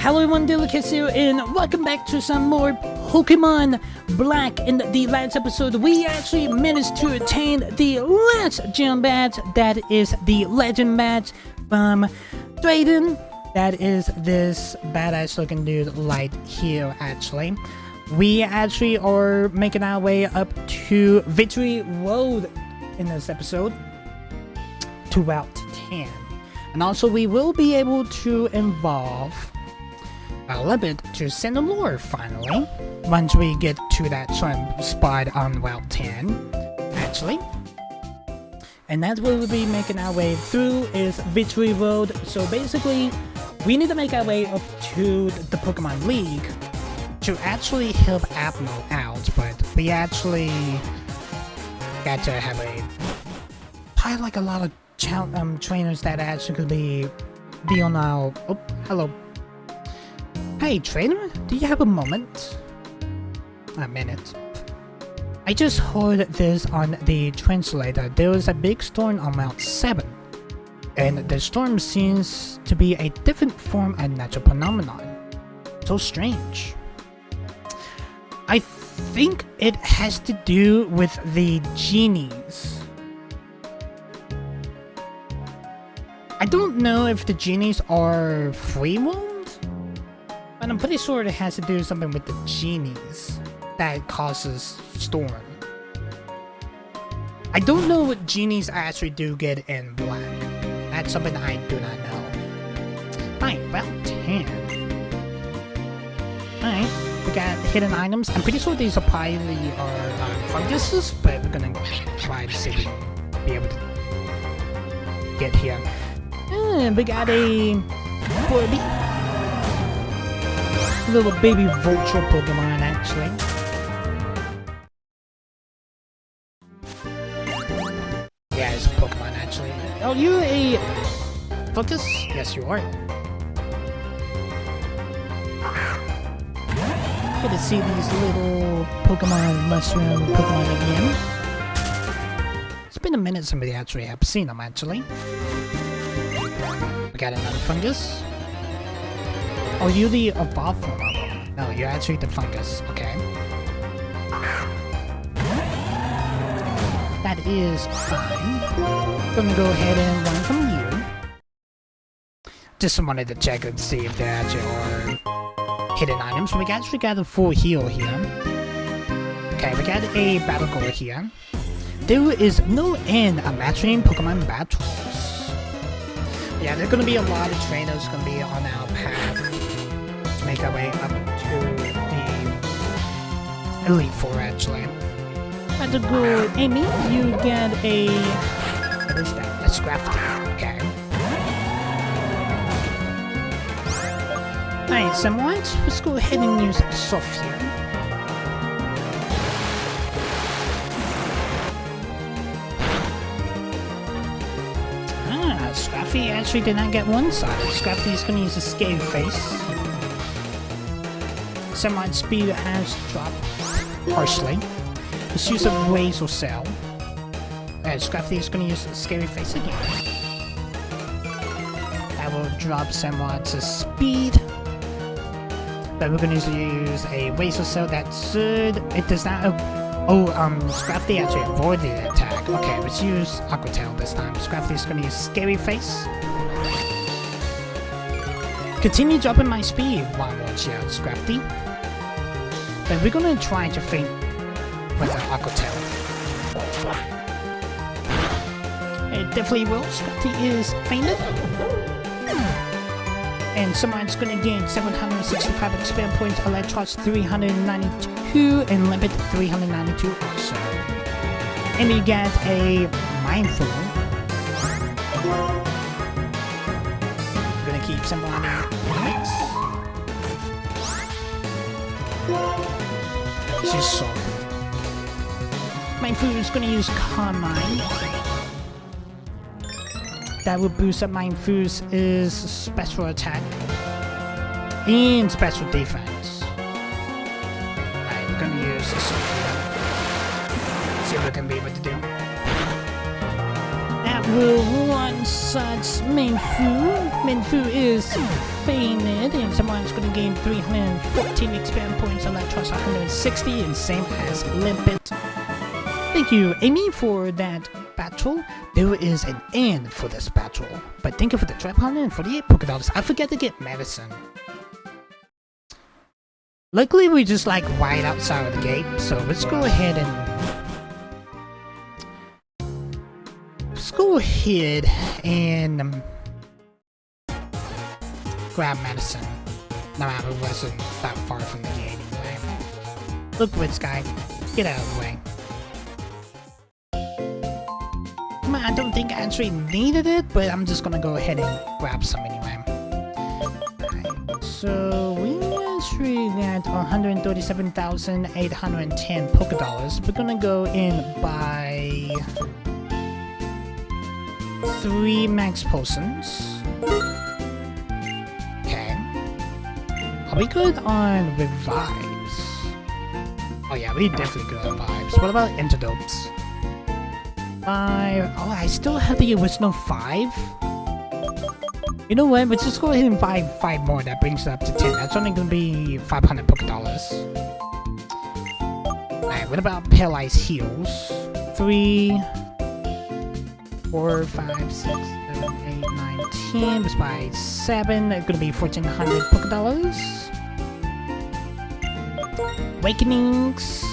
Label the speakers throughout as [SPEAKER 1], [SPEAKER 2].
[SPEAKER 1] Hello everyone, Delicacy, and welcome back to some more Pokemon Black. In the last episode, we actually managed to attain the last gym badge, that is the Legend badge from Drayden. That is this badass looking dude right here, actually. We actually are making our way up to Victory Road in this episode to Route 10. And also we will be able to involve a little bit to Cinderlore finally, once we get to that certain spot on Route 10, actually. And that's what we'll be making our way through, is Victory Road. So basically, we need to make our way up to the Pokemon League to actually help Abno out, but we actually got to have probably like a lot of trainers that actually could be on our... Oh, hello. Hey, trainer, do you have a moment? A minute. I just heard this on the translator. There was a big storm on Mount 7. And the storm seems to be a different form of natural phenomenon. So strange. I think it has to do with the genies. I don't know if the genies are free roamed, but I'm pretty sure it has to do something with the genies that causes storm. I don't know what genies actually do get in Black. That's something I do not know. Alright, Route 10. Alright, we got hidden items. I'm pretty sure these are probably funguses, but we're gonna try to see if we can be able to get here. And we got a Furby. Little baby vulture Pokemon, actually. Yeah, it's a Pokemon, actually. Oh, you a Focus? Yes, you are. Good to see these little Pokemon mushroom Pokemon again. It's been a minute since we actually have seen them, actually. We got another fungus. Oh, you the evolved form of them. No, you're actually the fungus. Okay. That is fine. Gonna go ahead and run from you. Just wanted to check and see if there actually are hidden items. We actually got a full heal here. Okay, we got a battle goal here. There is no end of matching Pokemon battles. Yeah, there's gonna be a lot of trainers gonna be on our path to make our way up to the Elite Four, actually. Battle goal, Amy, you get a... What is that? A Scrafty. Okay. Alright, somewhat. Let's go ahead and use Soft here. Ah, Scrafty actually did not get one-sided. Scrafty is going to use a Scary Face. Somewhat speed has dropped partially. Let's use a Razor Cell. Alright, Scrafty is going to use a Scary Face again. That will drop Samwad's speed. But we're going to use a Razor Cell that should... It does not... Scrafty actually avoided the attack. Okay, let's use Aqua Tail this time. Scrafty is going to use Scary Face. Continue dropping my speed while I watch out, Scrafty. But we're going to try to feint with an Aqua Tail. It definitely will. Scrafty is fainted. And someone's gonna gain 765 experience points, Electros 392, and Limpet 392 also. And we get a Mindful. We're gonna keep someone in the mix. She's soft. Mindful is gonna use Carmine. That will boost up Mindful's special attack and special defense. Alright, we're gonna use this Sophia. See what we can be able to do. That will one such Minfu. Minfu is fainted, and someone's gonna gain 314 expand points. Electros 160, and same as Limpet. Thank you, Amy, for that battle. There is an end for this battle, but thank you for the trap 148 Pokédollars. I forget to get medicine. Luckily, we just like right outside of the gate, so let's go ahead and grab medicine. No, I wasn't that far from the gate anyway. Look, Ritz guy, get out of the way. I don't think I actually needed it, but I'm just gonna go ahead and grab some anyway. Alright, so we actually got 137,810 Pokédollars. We're gonna go and buy 3 max potions. Okay. Are we good on revives? Oh yeah, we're definitely good on vibes. What about antidotes? 5. Oh, I still have the original 5. You know what? Let's just go ahead and buy 5 more. That brings it up to 10. That's only going to be 500 Pokédollars. Alright, what about Paralyzed Heals? 3, 4, 5, 6, 7, 8, 9, 10. Let's buy 7. That's going to be 1,400 Pokédollars. Awakenings.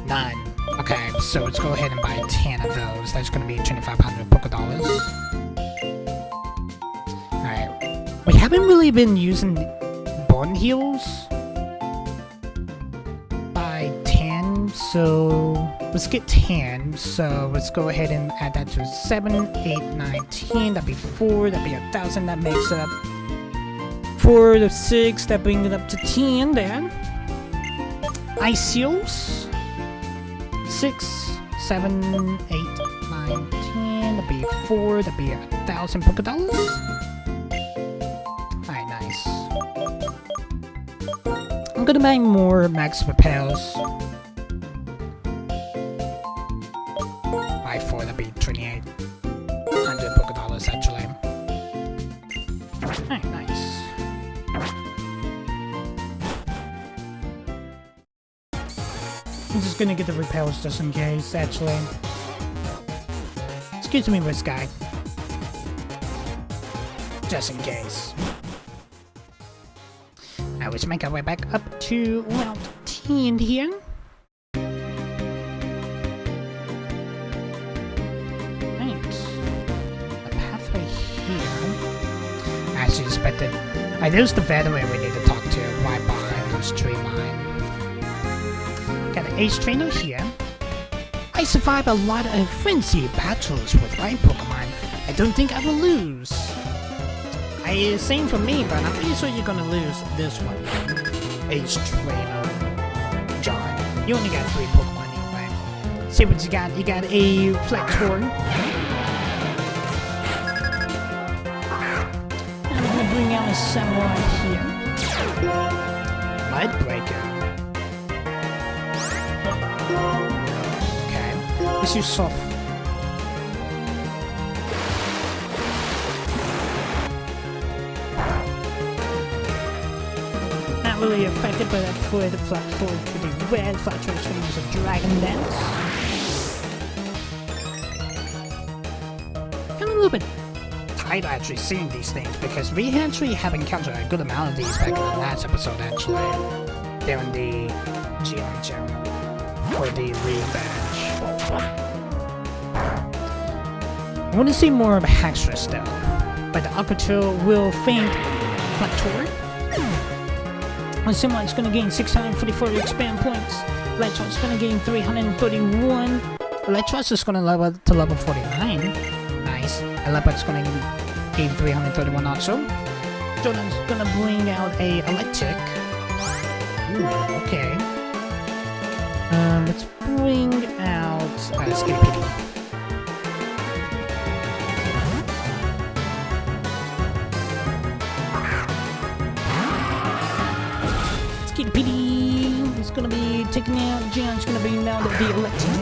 [SPEAKER 1] None. Okay, so let's go ahead and buy 10 of those. That's going to be 2,500 Pokédollars. Alright. We haven't really been using Bone Heals by 10, so let's get 10. So let's go ahead and add that to 7, 8, 9, 10. That'd be 4. That'd be 1,000. That makes up 4 to 6. That brings it up to 10 then. Ice Seals. 6, 7, 8, 9, 10. That'd be 4. That'd be 1,000 Pokédollars. Alright, nice. I'm gonna buy more max repels. Buy 4. That'd be 2,800 Pokédollars actually. Alright, nice. I'm just gonna get the repels just in case, actually. Excuse me, this guy. Just in case. Alright, let's make our way back up to Route 10 here. Right. The pathway here. As you expected. Alright, there's the veteran we need to talk to right behind this tree line. Got an Ace Trainer here. I survived a lot of frenzy battles with my Pokemon. I don't think I will lose. Same for me, but I'm pretty sure you're gonna lose this one. Ace Trainer. John. You only got 3 Pokemon anyway. See what you got. You got a Flaxhorn. I'm gonna bring out a Samurai here. Mudbreaker. Okay, let's use soft. Not really effective, but I could flat forward to the red. Flat forward to use a Dragon Dance. I'm a little bit tired actually seeing these things because we actually have encountered a good amount of these back in the last episode actually. During the Geometry. For the revenge. I want to see more of Haxorus though, but the Aquatil will faint Flator. Simon is going to gain 644 expand points. Electros is going to gain 331. Electros is going to level to level 49. Nice. And Leopard's going to gain 331 also. Jordan's going to bring out a Electric. Ooh, okay. Let's bring out Skitty. Skitty is gonna be taking out John's gonna be now the Electric.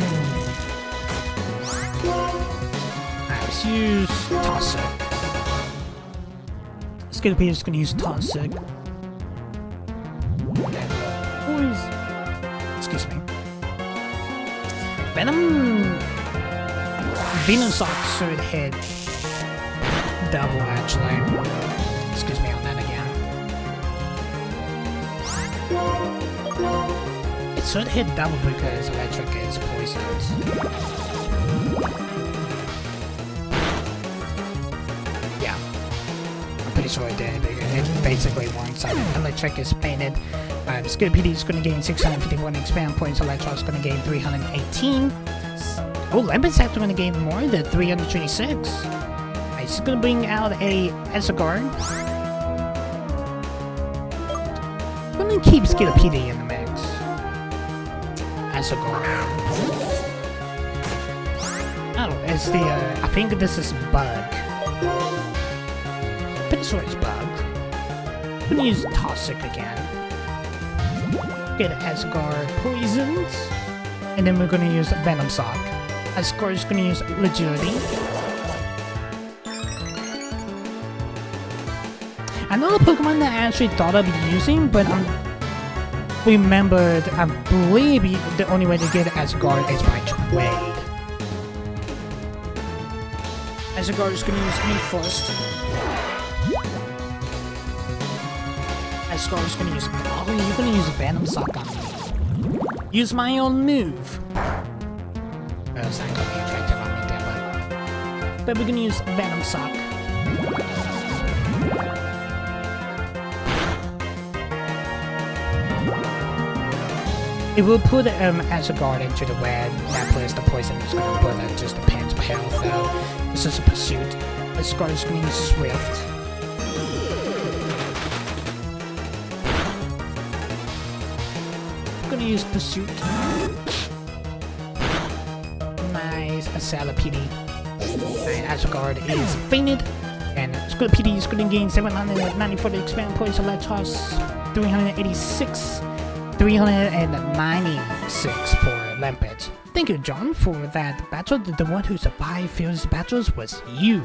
[SPEAKER 1] Alright, let's use Toxic. Skitty is gonna use Toxic. Excuse me. Venom. Venusaur should hit double actually. Excuse me on that again. It should hit double because electric is poisoned. Yeah. I'm pretty sure it did. It basically one-sided. Electric is painted. Skill PD is going to gain 651 expand points. Electro is going to gain 318. Oh, Lampet's actually going to gain more than 326. It's going to bring out a Esagard. I'm going to keep Skill PD in the mix. Esagard. Oh, it's the, I think this is Bug. Pretty sure it's Bug. I'm going to use Toxic again. Get Esagard poisoned. And then we're going to use Venom Sock. Esagard is going to use Agility. Another Pokemon that I actually thought I'd be using, but I remembered, I believe the only way to get Esagard is by trade. Esagard is going to use me first. Esagard is going to use... Oh, you're going to use Venom Sock on me. Use my own move. Well, it's not going to be effective on me there, but we're going to use Venom Sock. It will put Esagard into the red. That plays the poison. It's going to put it just depends on health though. This is a pursuit. Esagard is going to use Swift. I'm going to use Pursuit. Nice. A Salapidi. And Esagard is fainted. And Squid PD is going to gain 794 expand points. Electros 386. 396 for Lampet. Thank you, John, for that battle. The one who survived fierce battles was you.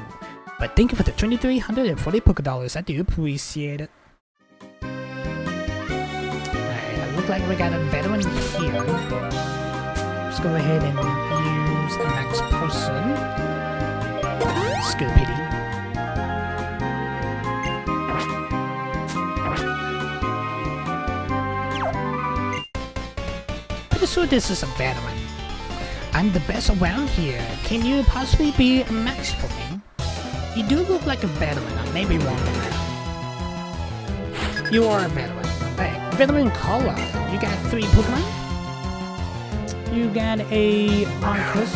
[SPEAKER 1] But thank you for the 2,340 Pokédollars. I do appreciate it. Alright, it looks like we got a veteran here. Let's go ahead and use the next person. Skill PD. So this is a veteran. I'm the best around here. Can you possibly be a match for me? You do look like a veteran. I may be wrong on that. You are a veteran. Hey, veteran color. You got 3 Pokemon. You got a Arcus.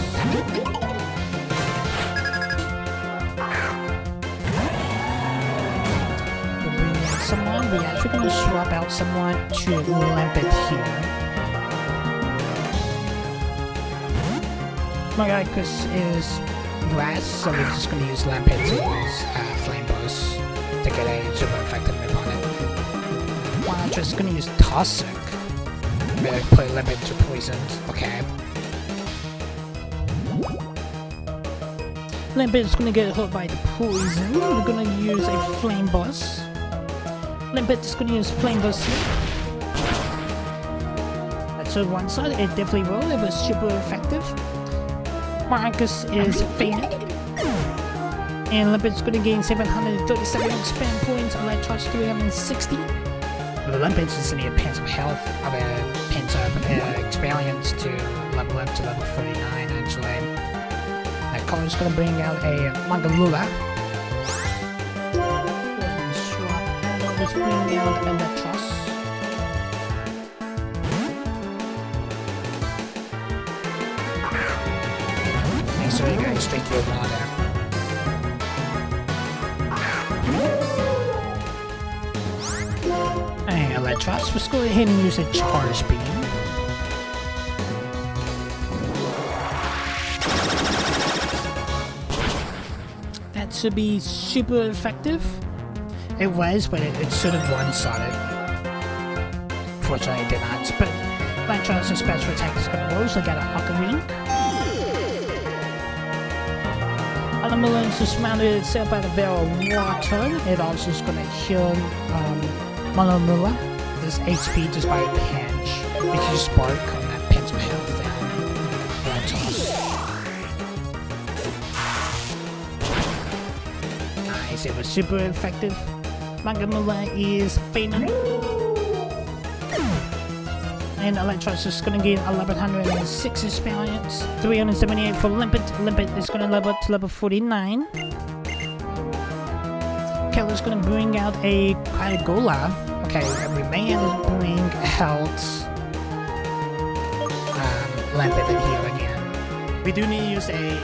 [SPEAKER 1] We'll bring in someone. We're actually going to swap out someone to Lampet here. My Arcus is grass, so we're just going to use Lampet to use Flame Burst to get a super effective move on it. I'm just going to use Toxic. Maybe play Lampet to Poisoned. Okay. Lampet is going to get hurt by the poison. We're going to use a Flame Burst. Lampet is going to use Flame Burst here. So one side, it definitely will. It was super effective. Marcus is fainted. And Lampet's going to gain 737 expand points. Electros 360. The Lampet just need a pinch of health, a pinch of experience to level up to level 49 actually. That color is going to bring out a Mangalula. Let's bring out Electros. So you guys straight to the water. Hey, Electros, let's go ahead and use a Charge Beam. That should be super effective. It was, but it should have one-shotted. Fortunately, it did not. But Electros' special attack is going to roll, so I got a Ocarina. Alamelon is surrounded by the veil of water. It also is going to heal Malamula. this HP just by a pinch. If you spark on that pinch of health and light toss. Nice, it was super effective. Magamula is failing. And Electros is going to gain 1106 experience. 378 for Limpet. Limpet is going to level up to level 49. Keller's going to bring out a Kygola. Okay, and we may bring health. Limpet in here again. We do need to use a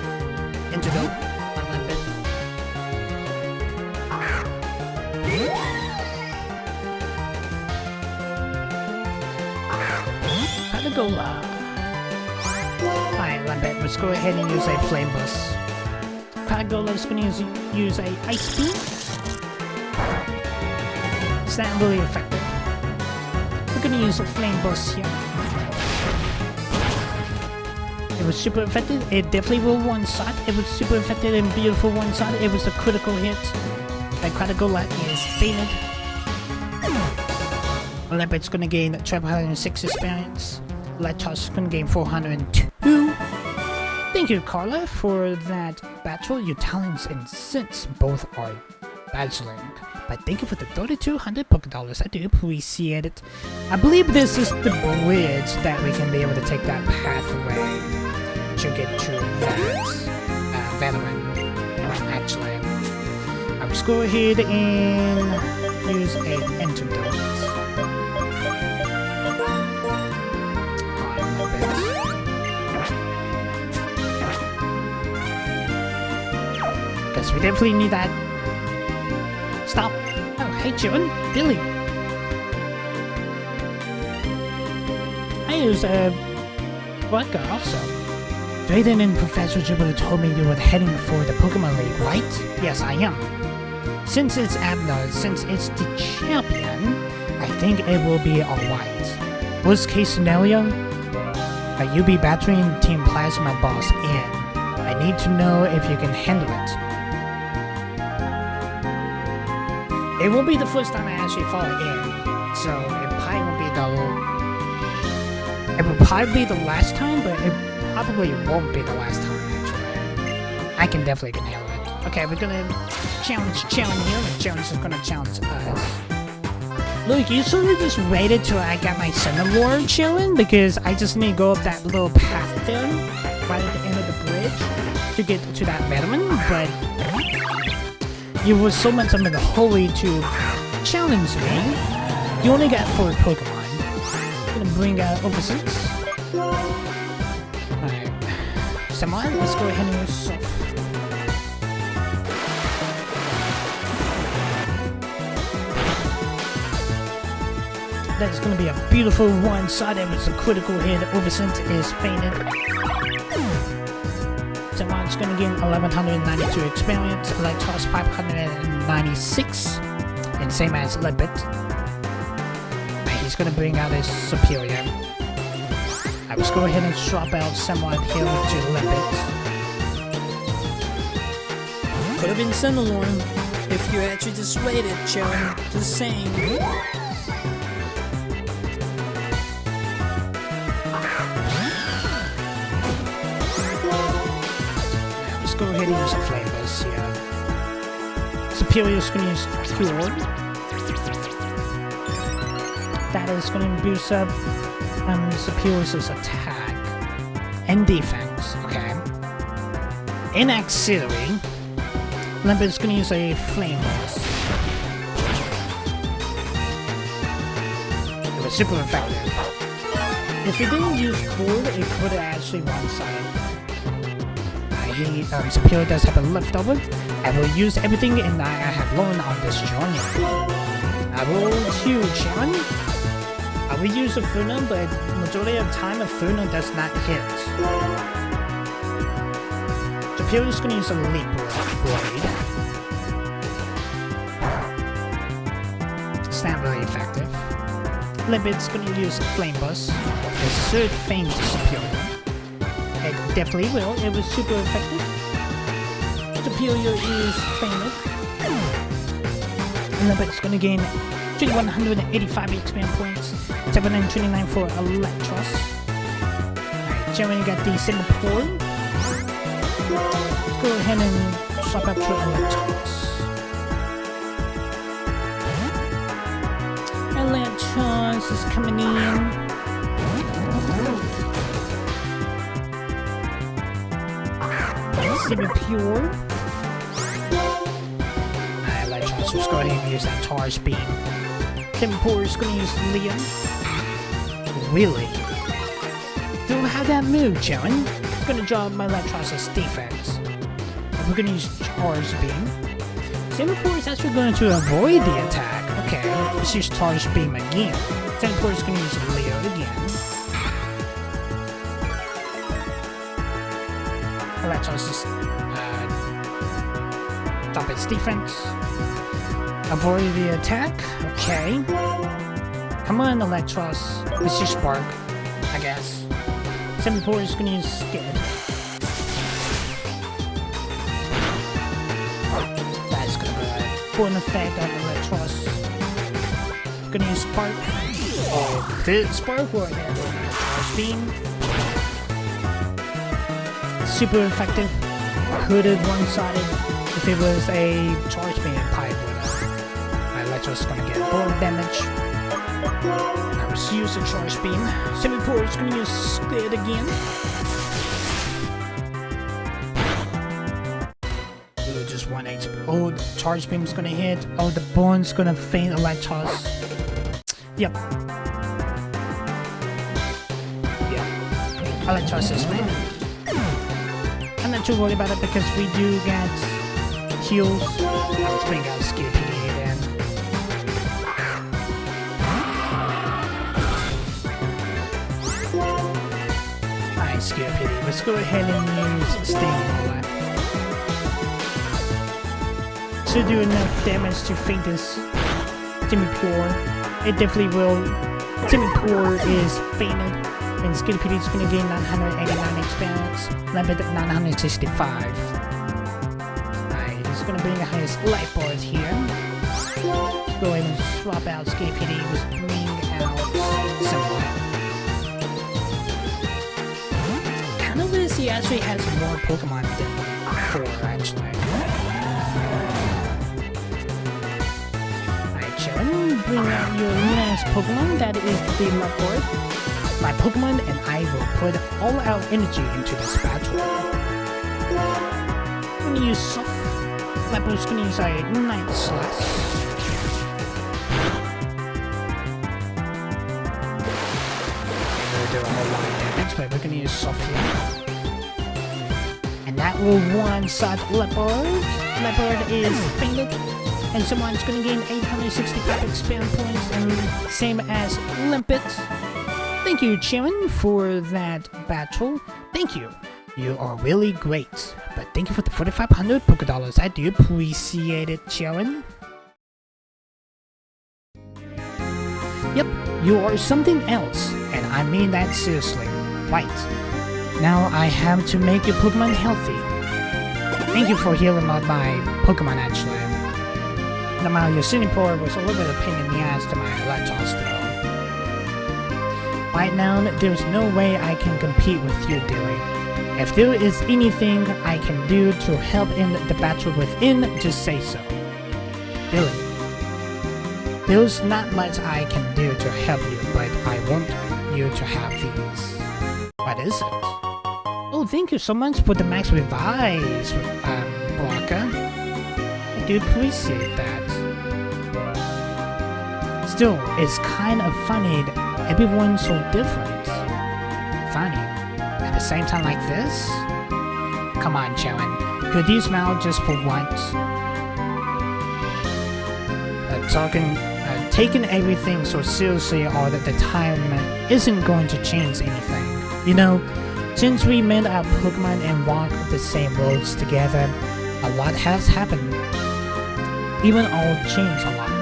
[SPEAKER 1] antidote on Limpet. Kygola. Alright, Limpet, let's go ahead and use a Flame Boost. Kygola is going to use a Ice Beam. It's not really effective. We're going to use a Flame Boost here. It was super effective. It definitely will one-shot. It was super effective and beautiful one-shot. It was a critical hit. That Kygola is fated. Limpet's going to gain 1206 experience. Lightos is going to gain 402. Thank you, Carla, for that battle. Your talents and sense both are battling. But thank you for the 3,200 Pokédollars. I do appreciate it. I believe this is the bridge that we can be able to take that pathway to get to that veteran. Actually, I will go ahead and use an antidote. Because we definitely need that. Stop! Oh, hey, June, Billy. I use a vodka also. Drayden and Professor Jupiter told me you were heading for the Pokemon League, right? Yes, I am. Since it's Abner, since it's the champion, I think it will be alright. Worst case scenario, you'll be battering Team Plasma Boss in. I need to know if you can handle it. It won't be the first time I actually fall in, so it probably won't be the... It will probably be the last time, but it probably won't be the last time, actually. I can definitely handle it. Okay, we're gonna challenge here. Challenge is gonna challenge us. Look, you sort of just waited till I got my Cinnamon chilling, because I just need to go up that little path there, right at the end of the bridge, to get to that veteran, but... You were so much in a hurry to challenge me. You only got 4 Pokemon. I'm gonna bring out Oversense. Alright. Samurai, let's go ahead and use Soft. That's gonna be a beautiful one-shot. It was a critical hit. Oversense is fainted. Samon's gonna gain 1192 experience, Lightos 596, and same as Limpet. He's gonna bring out his superior. I was go ahead and swap out Samurai here to Limpet.
[SPEAKER 2] Could have been Cinnalorn if you actually just waited, Sharon. Just saying.
[SPEAKER 1] Go ahead and use a Flame Boost here. Superior's gonna use Cure. That is gonna boost up Superior's attack and defense. Okay. In auxiliary, Limpet's gonna use a Flame Boost. It was super effective. If you didn't use Cord, it could have actually one-sided. Superior does have a leftover. I will use everything and I have learned on this journey. I will huge Sharon. I will use a Funa, but majority of the time a Funa does not hit. Superior is gonna use a Leap Blade. It's not really effective. Limpet's gonna use Flame Boost. The third faint Superior. It definitely will. It was super effective. Superior is fainted. Limpet's gonna gain 2185 expand points, 729 for Electros. Alright, so when you got the Singapore, let's go ahead and swap out to Electros. Electros is coming in. Semi-pure. Electros, let's go ahead and use that Charge Beam. Semi-pure is gonna use Leon. Really? Don't have that move, Joan. It's gonna drop my Electros' defense. We're gonna use Charge Beam. Semi-pure is actually going to avoid the attack. Okay, let's use Charge Beam again. Semi-pure is gonna use Leo again. Electros is drop its defense. Avoid the attack. Okay. Come on, Electros. Let's use Spark, I guess. Semi-pure is gonna use Skid. That's gonna be a full effect on Electros. Gonna use Spark. Oh, the Spark will hit Charge Beam. Super effective. Could have one-sided if it was a Charge Beam pipe with Electros gonna get bullet damage. Now let's use a Charge Beam. Semi-pure is gonna use Skid again. Ooh, just 1 HP. Oh, the Charge Beam is gonna hit. Oh, the Bone's gonna faint Electros. Yep. Electros is faint. I'm not too worried about it because we do get heals. Let's bring out Skill PD then. Alright, Skill PD. Let's go ahead and use Steamroller. Should do enough damage to faint this Semi-pure. It definitely will. Semi-pure is fainted. And Skill PD is going to gain 989 experience, Limpet 965. Alright, he's going to bring the highest light bars here. Go ahead and swap out Skill PD, just bring out Similar. Kind of wish he actually has more Pokemon than 4, actually. Alright, Sharon, bring out your last Pokemon, that is the Leopard. My Pokemon and I will put all our energy into this battle. I'm gonna use Soft. Leopard's gonna use a Night Slash. We're gonna do a whole lot of damage, but we're gonna use Soft here. And that will one-shot Leopard. Leopard is fainted. And someone's gonna gain 865 expand points, and same as Limpet. Thank you, Sharon, for that battle. Thank you. You are really great. But thank you for the 4,500 Pokédollars. I do appreciate it, Sharon. Yep, you are something else. And I mean that seriously. Right. Now I have to make your Pokemon healthy. Thank you for healing my Pokemon, actually. Now, your Singapore was a little bit of a pain in the ass to my Electros, though. Right now, there's no way I can compete with you, Dilly. If there is anything I can do to help in the battle within, just say so. Dilly, there's not much I can do to help you, but I want you to have these. What is it? Oh, thank you so much for the Max Revise, Blocker. I do appreciate that. Still, it's kind of funny that everyone's so different. Funny. At the same time like this? Come on, Sharon. Could you smile just for once? Taking everything so seriously all the time isn't going to change anything. You know, since we met our Pokemon and walked the same roads together, a lot has happened. Even all changed a lot.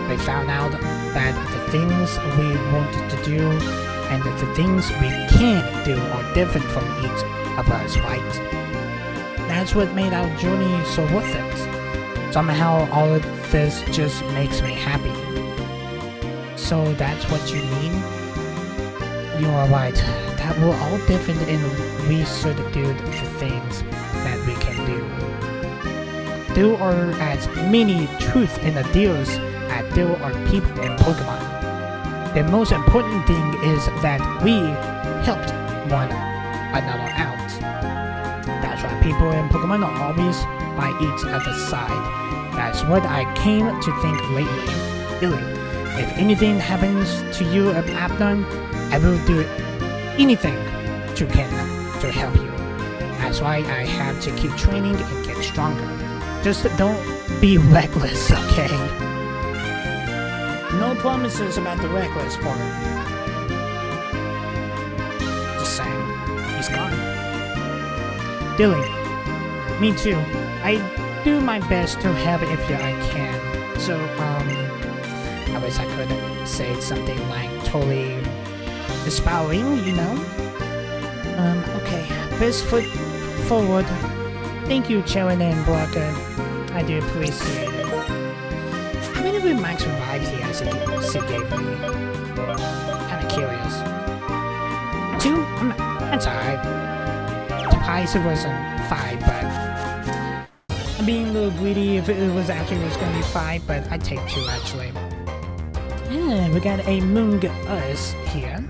[SPEAKER 1] We found out that the things we wanted to do and that the things we can't do are different from each of us, right? That's what made our journey so worth it. Somehow all of this just makes me happy. So that's what you mean? You are right. That will all different and we should do the things that we can do. There are as many truths in the deals as there are people in Pokemon. The most important thing is that we helped one another out. That's why people in Pokemon are always by each other's side. That's what I came to think lately. Really, if anything happens to you at Abdon, I will do anything to help you. That's why I have to keep training and get stronger. Just don't be reckless, okay? No promises about the reckless part. Just saying, he's gone. Dilly, me too. I do my best to help if I can. So, I wish I could say something like totally inspiring, you know? Okay, best foot forward. Thank you, Sharon and Blocker. I do appreciate it. How many remarks revived here as she gave me? Kinda curious. 2? That's alright. Surprised it wasn't 5, but I'm being a little greedy if it was actually going to be 5, but I'd take 2 actually. Yeah, we got a Moongus here.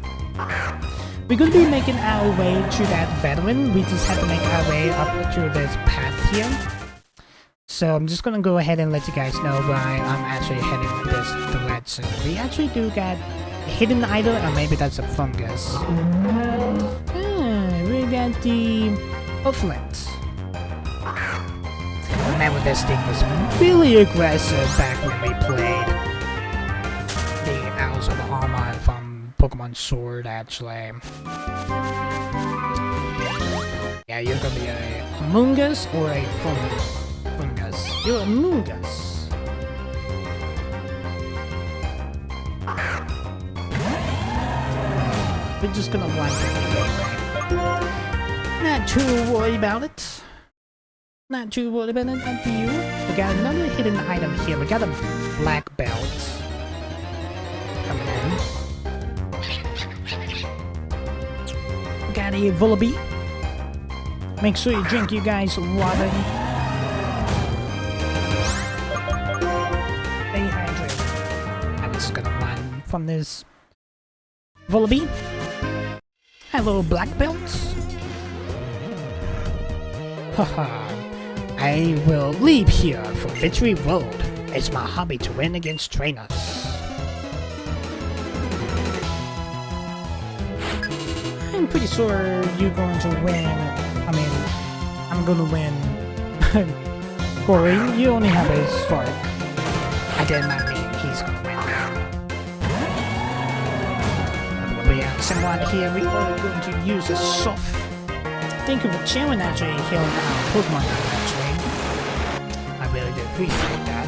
[SPEAKER 1] We're going to be making our way to that veteran. We just have to make our way up to this path here. So I'm just going to go ahead and let you guys know where I'm actually heading in this direction. We actually do got a hidden item, or maybe that's a fungus. We got the Flint. Remember, this thing was really aggressive back when we played the Owls of Armor from Pokemon Sword, actually. Yeah, you're gonna be a Moongus or a Fungus. You're a Moongus. We're just gonna run anyway. Not too worried about it. Not too worried about it, not you. We got another hidden item here. We got a black belt coming in. We got a Vullaby. Make sure you drink, you guys, water. Stay hydrated. I'm just gonna run from this Vullaby. Hello, black belts. Haha. I will leave here for Victory Road. It's my hobby to win against trainers. I'm pretty sure you're going to win. I mean, I'm gonna win. Corey, you only have a spark. I did not mean he's gonna win. We have someone here. We are going to use a soft. Thank you for cheering, actually healing our Pokemon actually. I really do appreciate that.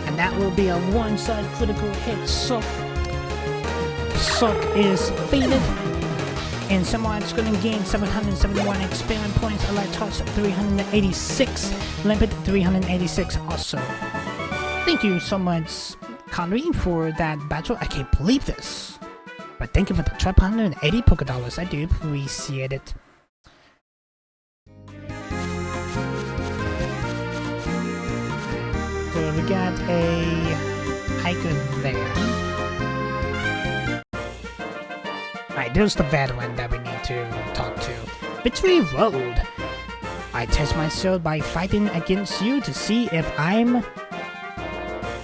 [SPEAKER 1] And that will be a one-side critical hit. Suck is faded. And someone's gonna gain 771 experience points, Electos 386, Limpet 386 also. Thank you so much, Conry, for that battle. I can't believe this. But thank you for the 180 Pokedollars. I do appreciate it. So we got a hiker there. Alright, there's the veteran that we need to talk to. Victory Road. I test myself by fighting against you to see if I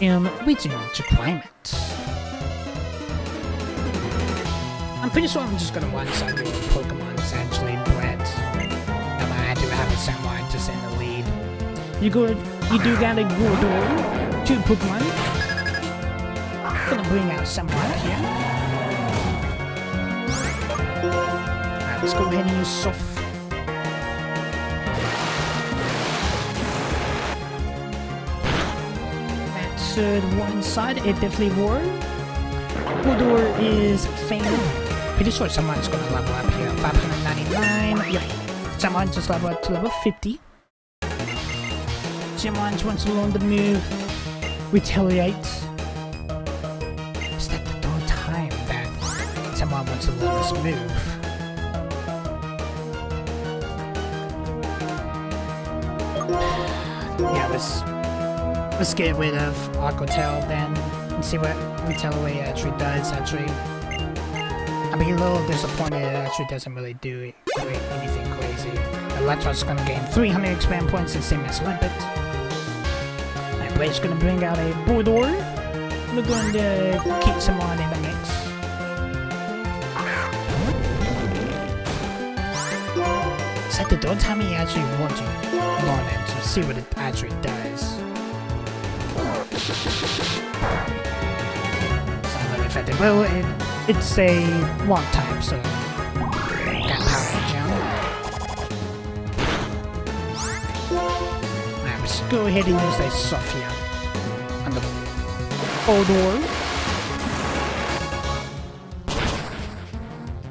[SPEAKER 1] am reaching to climb it. I'm pretty sure I'm just gonna one-side your Pokemon essentially, but I do have a Samurai just in the lead. You do got a Gordor, 2 Pokemon. Gonna bring out Samurai here. Alright, let's go ahead and use Soft. That's one side, it definitely worked. Gordor is failed. Pretty sure someone's gonna level up here. 599. Yep. Someone just level up to level 50. Someone wants to learn the move Retaliate. Is that the third time that someone wants to learn this move? Yeah, let's get rid of Aquatel then and see what Retaliate actually does. I'd be a little disappointed it actually doesn't really do anything crazy. Electro's gonna gain 300 expand points, the same as Limpet. And Blade's gonna bring out a Bulldor. We're going to keep someone in the mix. Is that the third time he actually wants to learn it to see what it actually does? It's not really effective. Well, it's a one type, so got power down. Now let's go ahead and use a Sophia on the Bulldor.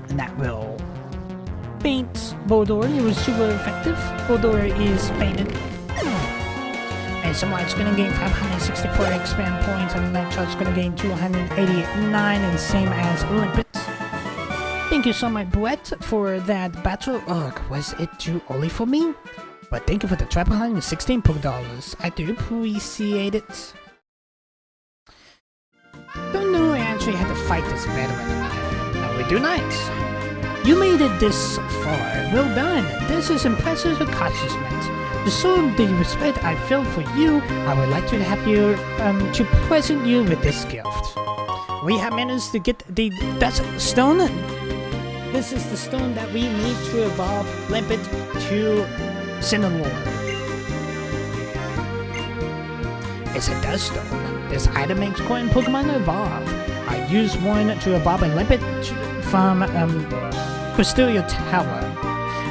[SPEAKER 1] And that will faint Bulldor. It was super effective. Bulldor is fainted. And someone's gonna gain 564 expand points, and Electro's gonna gain 289, and same as Limpet. Thank you so much, Brett, for that battle. Ugh, was it too early for me? But thank you for the trap 116 $. I do appreciate it. Don't know I actually had to fight this veteran again. No, we do not. You made it this far. Well done. This is impressive accomplishment. To show the respect I feel for you, I would like to have you to present you with this gift. We have managed to get the Dust Stone. This is the stone that we need to evolve Limpet to Cinnalore. It's a Dust Stone. This item makes current Pokemon evolve. I use one to evolve a Limpet from Crystallia Tower.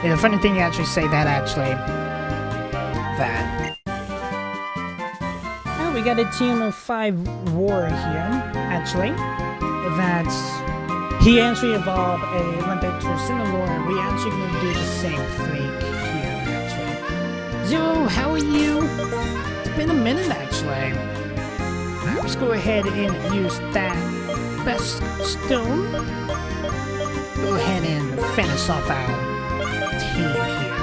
[SPEAKER 1] And the funny thing you actually say that oh, we got a team of 5 war here, actually. That he actually evolved a Limpet to Cinnalore, and we actually going to do the same thing here, actually. Zero, how are you? It's been a minute, actually. Let's go ahead and use that Best Stone. Go ahead and finish off our team here.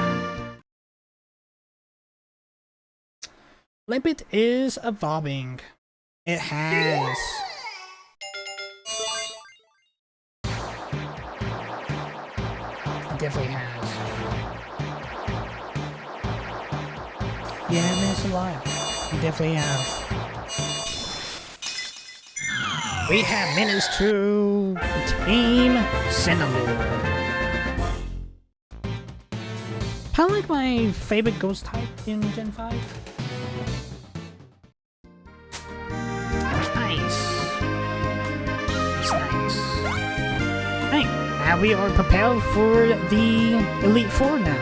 [SPEAKER 1] Limpet is evolving. It has. It definitely has. Yeah, it's alive. It definitely has. We have managed to Team Cinnamon. Kind of like my favorite ghost type in Gen 5. That's nice. That's nice. Right, now we are prepared for the Elite Four now.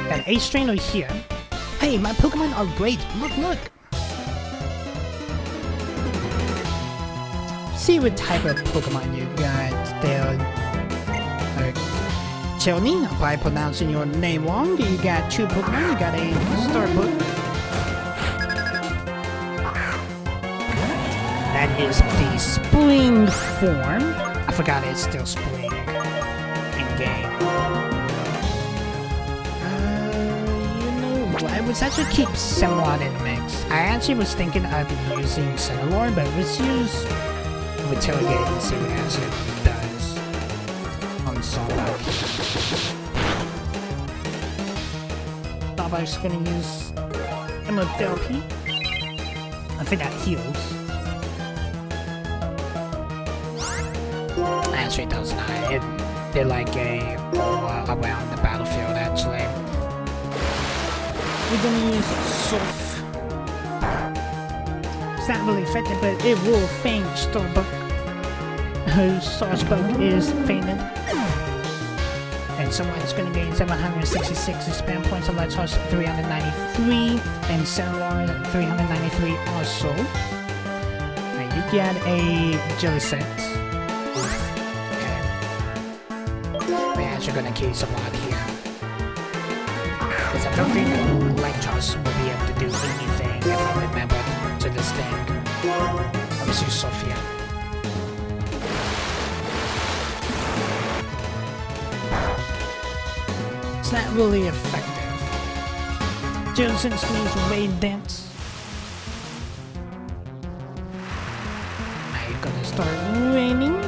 [SPEAKER 1] Got an Ace Trainer here. Hey, my Pokemon are great. Look, look. See what type of Pokemon you got there. Chelny, by pronouncing your name wrong, you got 2 Pokemon. You got a Starbuck. That is the Spring form. I forgot it's still Spring in game. You know what? Let's actually keep Cinnalore in the mix. I actually was thinking of using Cinnalore, but let's use Retaliate and see what it actually does on Starbuck. Starbuck's gonna use Emerald Therapy. I think that heals. Actually, it does not. They're like a around the battlefield. Actually, we're gonna use Surf. It's not really effective, but it will faint Starbuck. Starbuck is fainted. And someone's going to gain 766 spam points, so let's host 393, and Cinnalore 393 also. Now you get a Jelly Set. Okay. We're actually going to kill someone here. Because I don't think Electros will be able to do anything if I remember to this thing. Let's use Sophia. not really effective. Joseph needs rain dance. Now you're gonna start raining.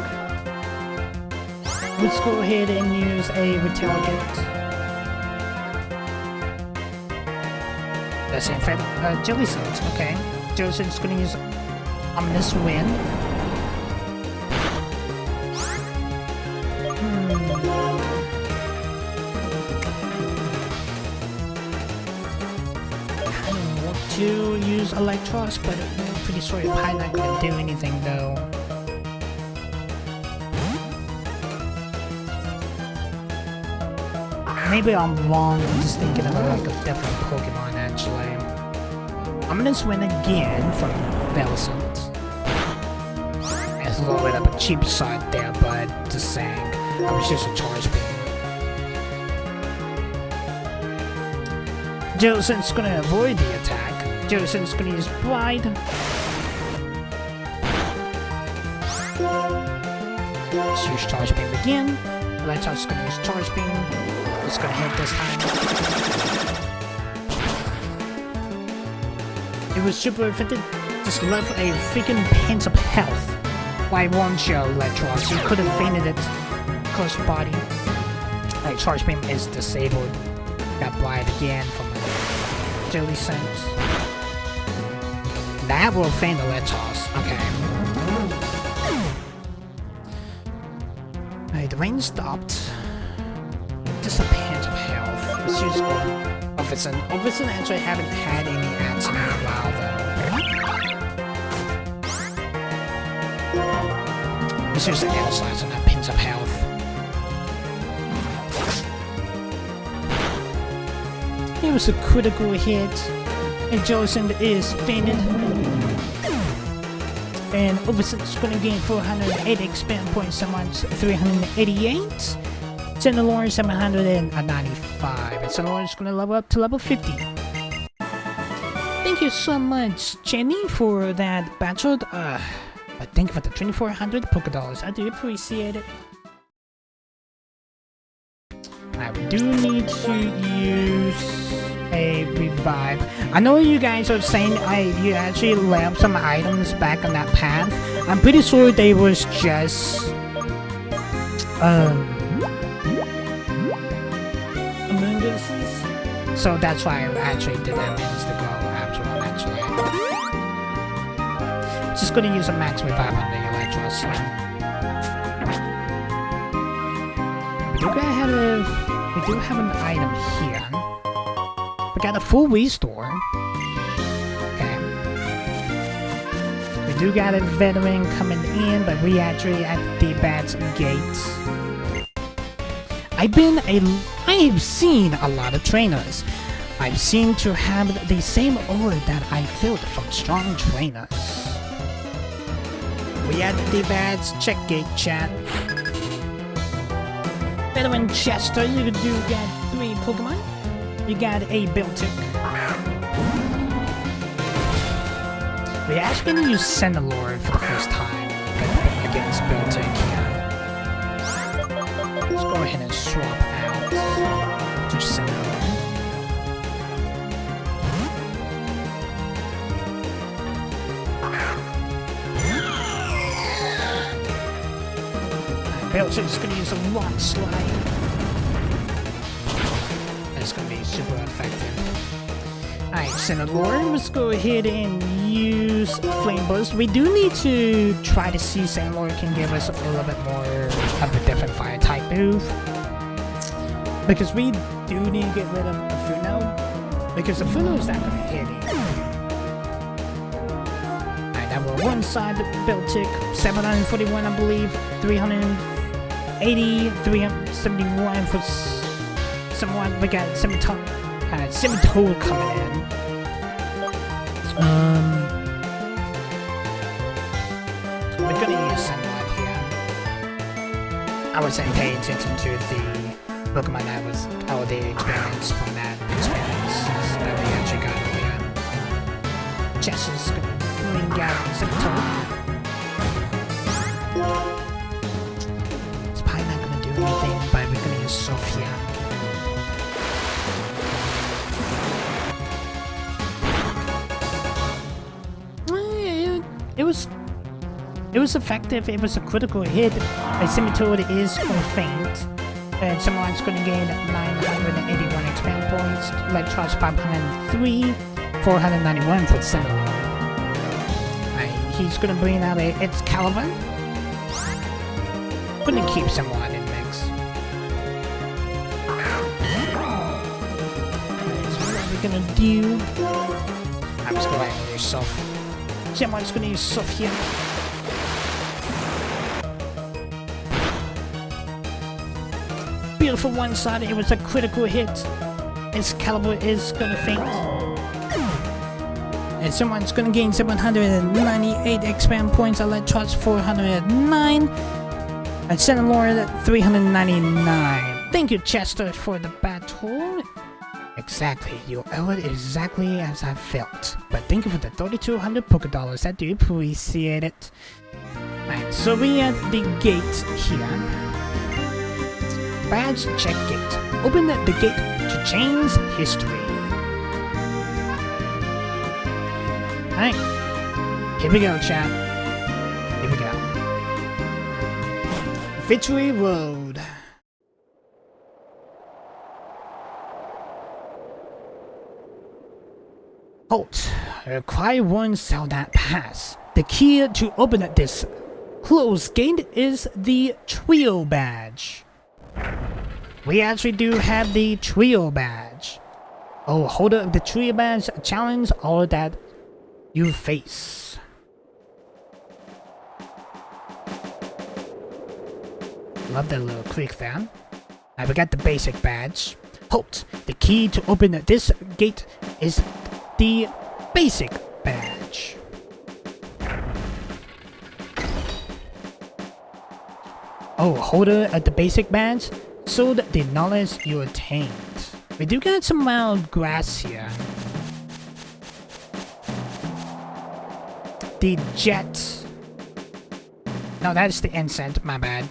[SPEAKER 1] Let's go ahead and use a retaliate. That's in fact jelly cells. Okay, Joseph's gonna use ominous wind. To use Electros, but I'm pretty sure you're probably not gonna do anything though. Maybe I'm wrong, I'm just thinking of like a different Pokemon actually. I'm gonna swing again from Velicent. It's a little bit of a cheap side there, but just saying, I was just a charge beam. Joseph's gonna avoid the attack. Joseph's gonna use Bride. Let's use Charge Beam again. Electro's gonna use Charge Beam. It's gonna hit this time. It was super effective. Just left a freaking pinch of health. Why won't you, Electros? You could have fainted it. Close body. Like, Charge Beam is disabled. Got Bride again from a Jelly Sense. That will faint the Electros. Okay. Alright, the rain stopped. Just a pinch of health. Let's use Orbison. Orbison actually haven't had any ads in a while though. Let's use the Nail Slice on that pinch of health. It was a critical hit. And Joseph is fainted. And Orbison's gonna gain 408 expand points, someone's 388. Senalorn 795. And Senalorn's gonna level up to level 50. Thank you so much, Jenny, for that battle. But thank you for the 2400 Pokédollars. I do appreciate it. I do need to use a revive. I know you guys are saying you actually left some items back on that path. I'm pretty sure they was just Among Us's. So that's why I actually did that minutes to go after all actually. Just gonna use a max revive on the Electros here. We do have an item here. We got a full restore. Okay. We do got a veteran coming in, but we actually at the Bat's gates. I have seen a lot of trainers. I've seen to have the same aura that I felt from strong trainers. We at the Bat's check gate chat. Veteran Chester, you do get 3 Pokemon. You got a Beltic. We actually gonna use Senalorn for the first time against Beltic here. Let's go ahead and swap out to Senalorn. Beltic's gonna use a Rock Slide. It's gonna be super effective. Alright, Senalorn, let's go ahead and use Flame Burst. We do need to try to see Senalorn can give us a little bit more of a different fire type move. Because we do need to get rid of Funo. Because the Funo is not gonna hit it. Alright, that will one side Beltic, 741 I believe, 380, 371 for someone. We got Scimitar coming in. We're gonna use Sunlight here. I wasn't paying attention to the Pokemon that was our daily experience from that experience that we actually got earlier. Jess is gonna bring out Scimitar. It's probably not gonna do anything, but we're gonna use Sophia. It was effective. It was a critical hit. A Scimitar is gonna faint. And someone's gonna gain 981 expand points. Electros 503. 491 for the Scimitar. He's gonna bring out a Excalibur. Gonna keep someone in mix. So what are we gonna do? I'm just gonna use Soft. Someone's gonna use Soft here. Beautiful one side, it was a critical hit. Excalibur is gonna faint. And someone's gonna gain 798 expand points. Electros 409. And Sentinel 399. Thank you, Chester, for the battle. Exactly, you owe it exactly as I felt. But thank you for the 3,200 Poké Dollars. I do appreciate it. Right, so we at the gate here. Badge check gate. Open the gate to change history. Alright. Here we go, chat. Here we go. Victory Road. Halt. Require one sell that pass. The key to open this closed gate is the Trio Badge. We actually do have the Trio Badge. Oh, holder of the Trio Badge, challenge all that you face. Love that little click fan. Now we got the basic badge. Halt! The key to open this gate is the basic badge. Oh, holder of the basic badge, sold the knowledge you attained. We do got some wild grass here. The jet. No, that's the incense, my bad.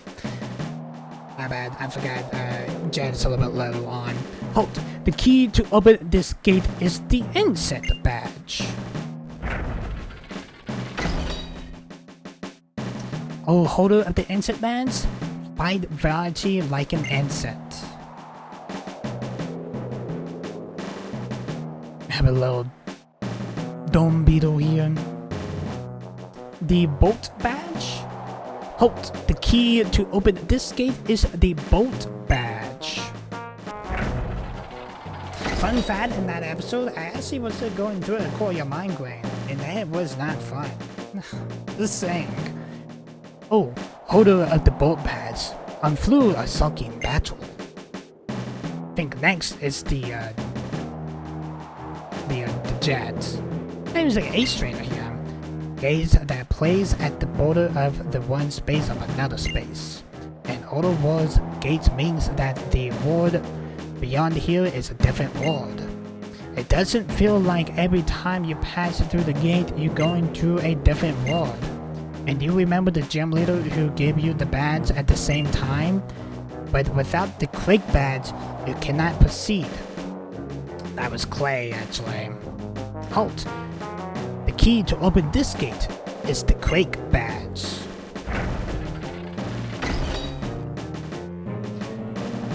[SPEAKER 1] My bad, I forgot, jet is a little bit low on. Halt! The key to open this gate is the incense badge. Oh, holder of the incense badge? Find variety like an incense. Have a little dome beetle here. The bolt badge? Halt! The key to open this gate is the bolt badge. Fun fact in that episode, I actually was going through a core your mind grain, and that was not fun. Just saying. Oh, holder of the bolt badge. Unflew a sulking battle. Think next is the jet. There's like an ace trainer here. Gaze that plays at the border of the one space of another space. An outer world's gate means that the world beyond here is a different world. It doesn't feel like every time you pass through the gate you're going to a different world. And you remember the gym leader who gave you the badge at the same time? But without the Quake badge, you cannot proceed. That was Clay, actually. Halt! The key to open this gate is the Quake badge.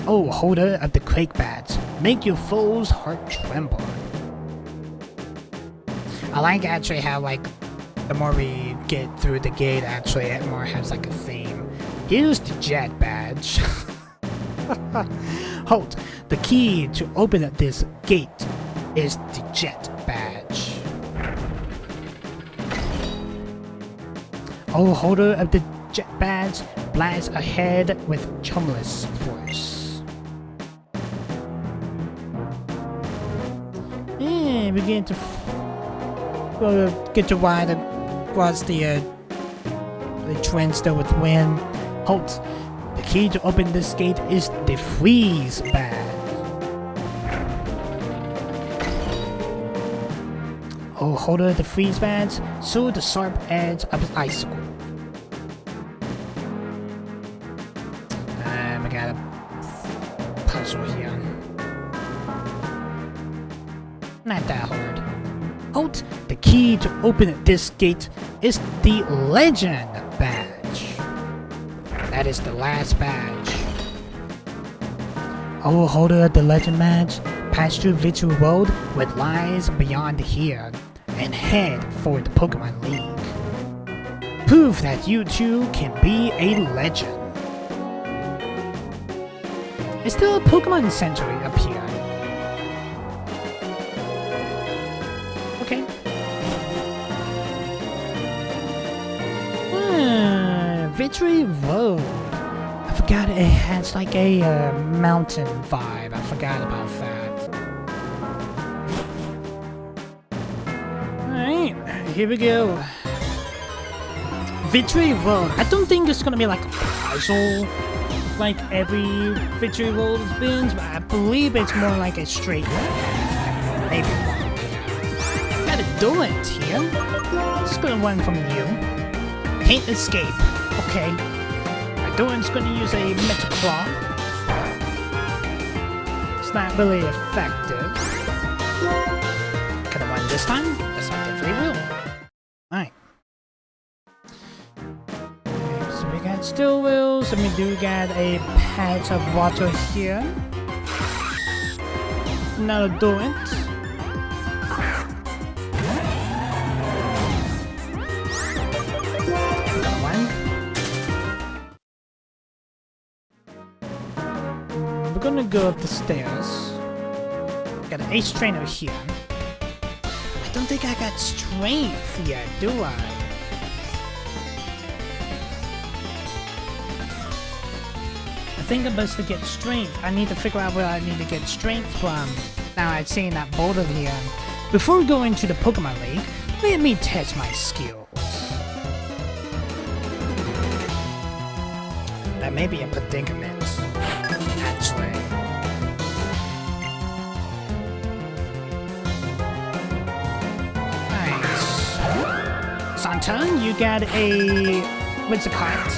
[SPEAKER 1] Oh, holder of the Quake badge, make your foe's heart tremble. I like actually how the more we get through the gate, actually it more has like a theme. Here's the jet badge. Halt! The key to open this gate is the jet badge. Oh, holder of the jet badge, blast ahead with chumless force. And we get to ride across the trench there with wind. Halt! The key to open this gate is the freeze badge. Oh, holder of the freeze badge, saw the sharp edge of his icicle. We got a puzzle here. Not that hard. Halt! The key to open this gate is the legend badge. That is the last badge. Oh, holder of the legend badge, pass through Victory Road, what lies beyond here, and head for the Pokemon League. Prove that you too can be a legend. Is there a Pokemon Center up here? Okay. Victory Road. I forgot it has like a mountain vibe. I forgot about that. Alright, here we go. Victory Road. I don't think it's gonna be like a puzzle like every Victory Road has been, but I believe it's more like a straight path. Maybe wrong. Gotta do it here. Just gonna run from you. Can't escape. Okay. My Doran's gonna use a Metal Claw. It's not really effective. Can I run this time? Yes, I definitely will. Alright. So we got Still Wheels, and we do got a patch of water here. Now do it. We're gonna go up the stairs. Got an Ace Trainer here. I don't think I got strength yet, do I? I think I'm supposed to get strength. I need to figure out where I need to get strength from. Now I've seen that boulder here. Before we go into the Pokemon League, let me test my skills. That may be a predicament, actually. Nice. Santa, you got a... what's the card?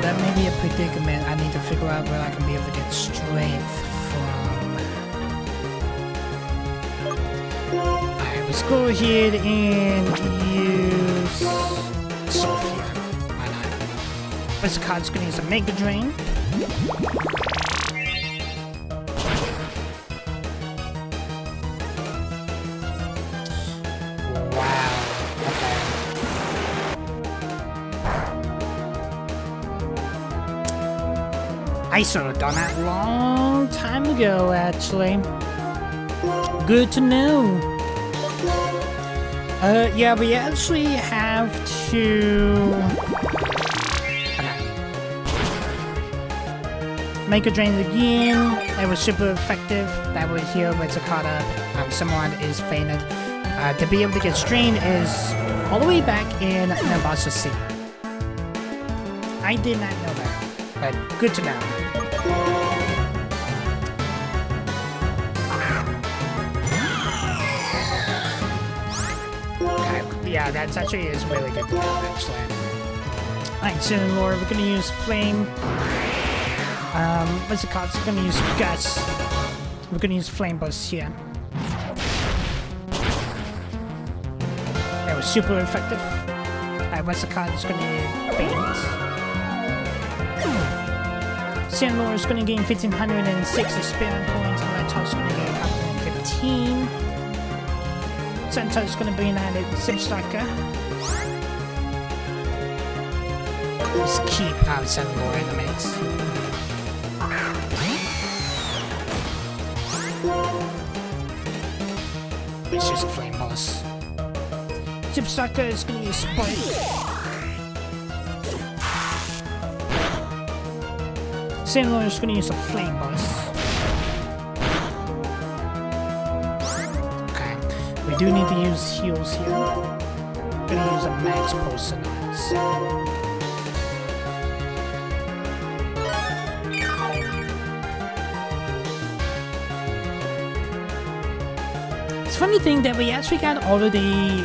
[SPEAKER 1] That may be a predicament. I need to figure out where I can be able to get strength from. Alright, let's go ahead and use Sophia. Why not? This card's gonna use a Mega Drain. I should have done that long time ago, actually. Good to know. Yeah, we actually have to... Okay. Make a drain again. It was super effective. That was here with Zakata. Someone is fainted. To be able to get strained is all the way back in Nabasa City. I did not know that, but good to know. Yeah, that's actually is really good, actually. Alright, so Laura, we're gonna use Flame. What's it called? We're gonna use Guts. We're gonna use Flame Burst here. That was super effective. Alright, what's the card? It's gonna faint. San Laura's gonna gain 1506 experience points, and Laptop's gonna gain 115. Santa's gonna bring out a Zipstriker. Let's keep Santa Laura in the mix. It's just a Flame Boss. Zipstriker is gonna use Spike. Santa Laura's gonna use a Flame Boss. We do need to use heals here. I'm gonna use a Max Pulse on us. It's a funny thing that we actually got all of the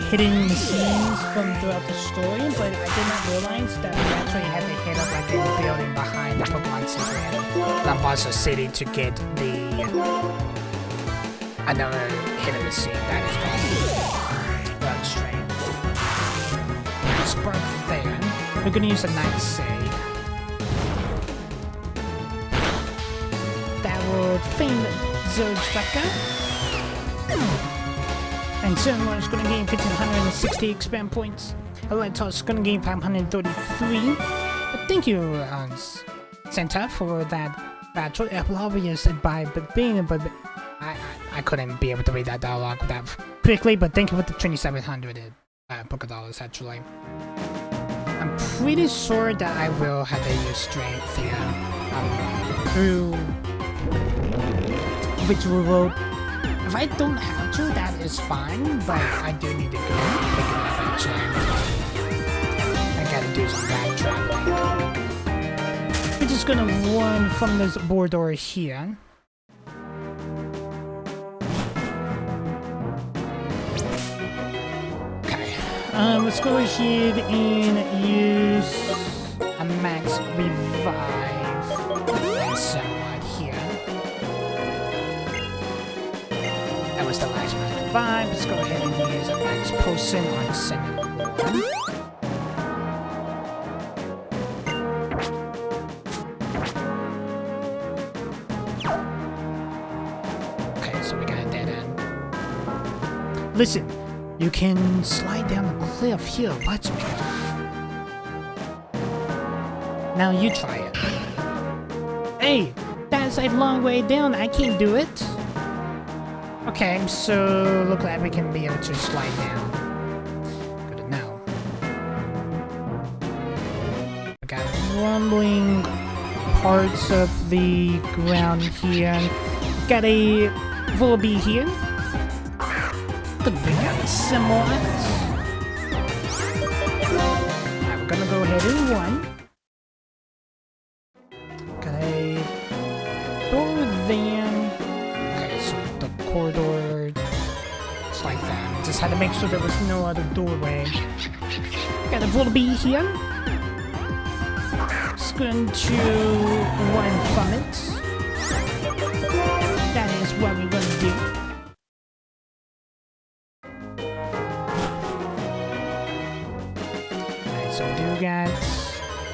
[SPEAKER 1] hidden scenes from throughout the story, but I did not realize that we actually had to hit up like a building behind the Pokemon Center in Lambasa City to get the another hidden scene that is called Bloodstream. gonna use a night save. That will feign Zerstrucker. And Sunlord's gonna gain 1560 expand points. Electos gonna gain 533. But thank you, Santa, for that battle. Obvious by being, but I couldn't be able to read that dialogue that quickly. But thank you for the 2,700 Poké Dollars. Actually, I'm pretty sure that I will have to use strength here through Victory Road. If I don't have to, that is fine, but I do need to go pick it up actually. I gotta do some backtracking. We're just gonna run from this border here. Okay, let's go ahead and use a max revive and somewhat here. That was the last max revive. Let's go ahead and use a max potion on Senate 1. Listen, you can slide down the cliff here, watch me. Now you try it. Hey, that's a long way down, I can't do it. Okay, so look like we can be able to slide down. Good to know. I got rumbling parts of the ground here. Got a Volibee here. The big somewhat. Alright, we're gonna go ahead and run. Got a door there. Okay, so the corridor. It's like that. Just had to make sure there was no other doorway. Got a Volibee here. Just going to run from it. That is what we're gonna do.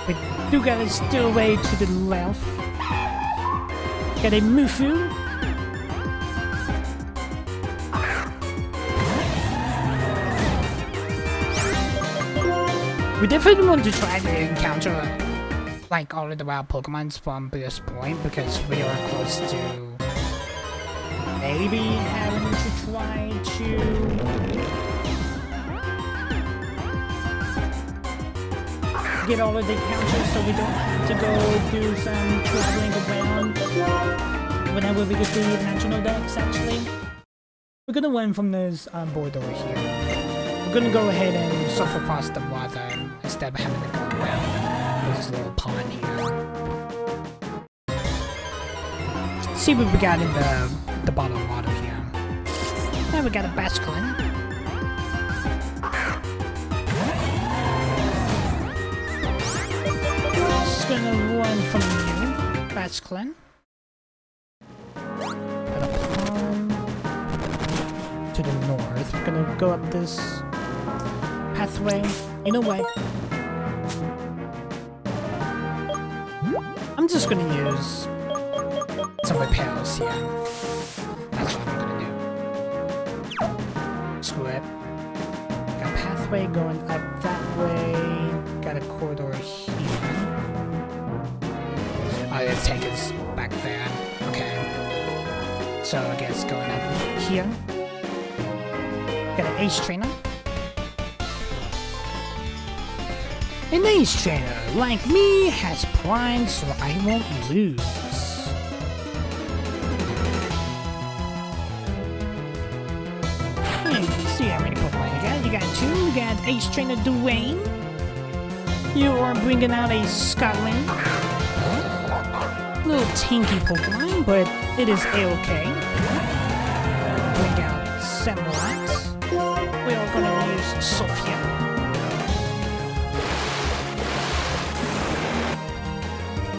[SPEAKER 1] We do got a stowaway to the left. Got a Mufu. We definitely want to try to encounter like all of the wild Pokemons from this point because we are close to maybe having to try to get all of the counters so we don't have to go do some traveling around whenever we get the national decks. Actually, we're gonna run from this border here. We're gonna go ahead and surf across the water instead of having to go around this little pond here. See what we got in the bottom water here. Now we got a Basculin. Gonna run from you, Basculin. Got a pond to the north. We're gonna go up this pathway. You know what? I'm just gonna use some repels here. That's what I'm gonna do. Screw it. Got a pathway going up that way. Got a corridor here. Oh, let's take us back there. Okay. So I guess going up here. Got an Ace Trainer. An Ace Trainer, like me, has pride, so I won't lose. See how many Pokemon you got. You got 2. You got Ace Trainer Dwayne. You are bringing out a Scotland. Little tanky Pokemon, but it is a-okay. Bring out Samurai. We are gonna use Sophia.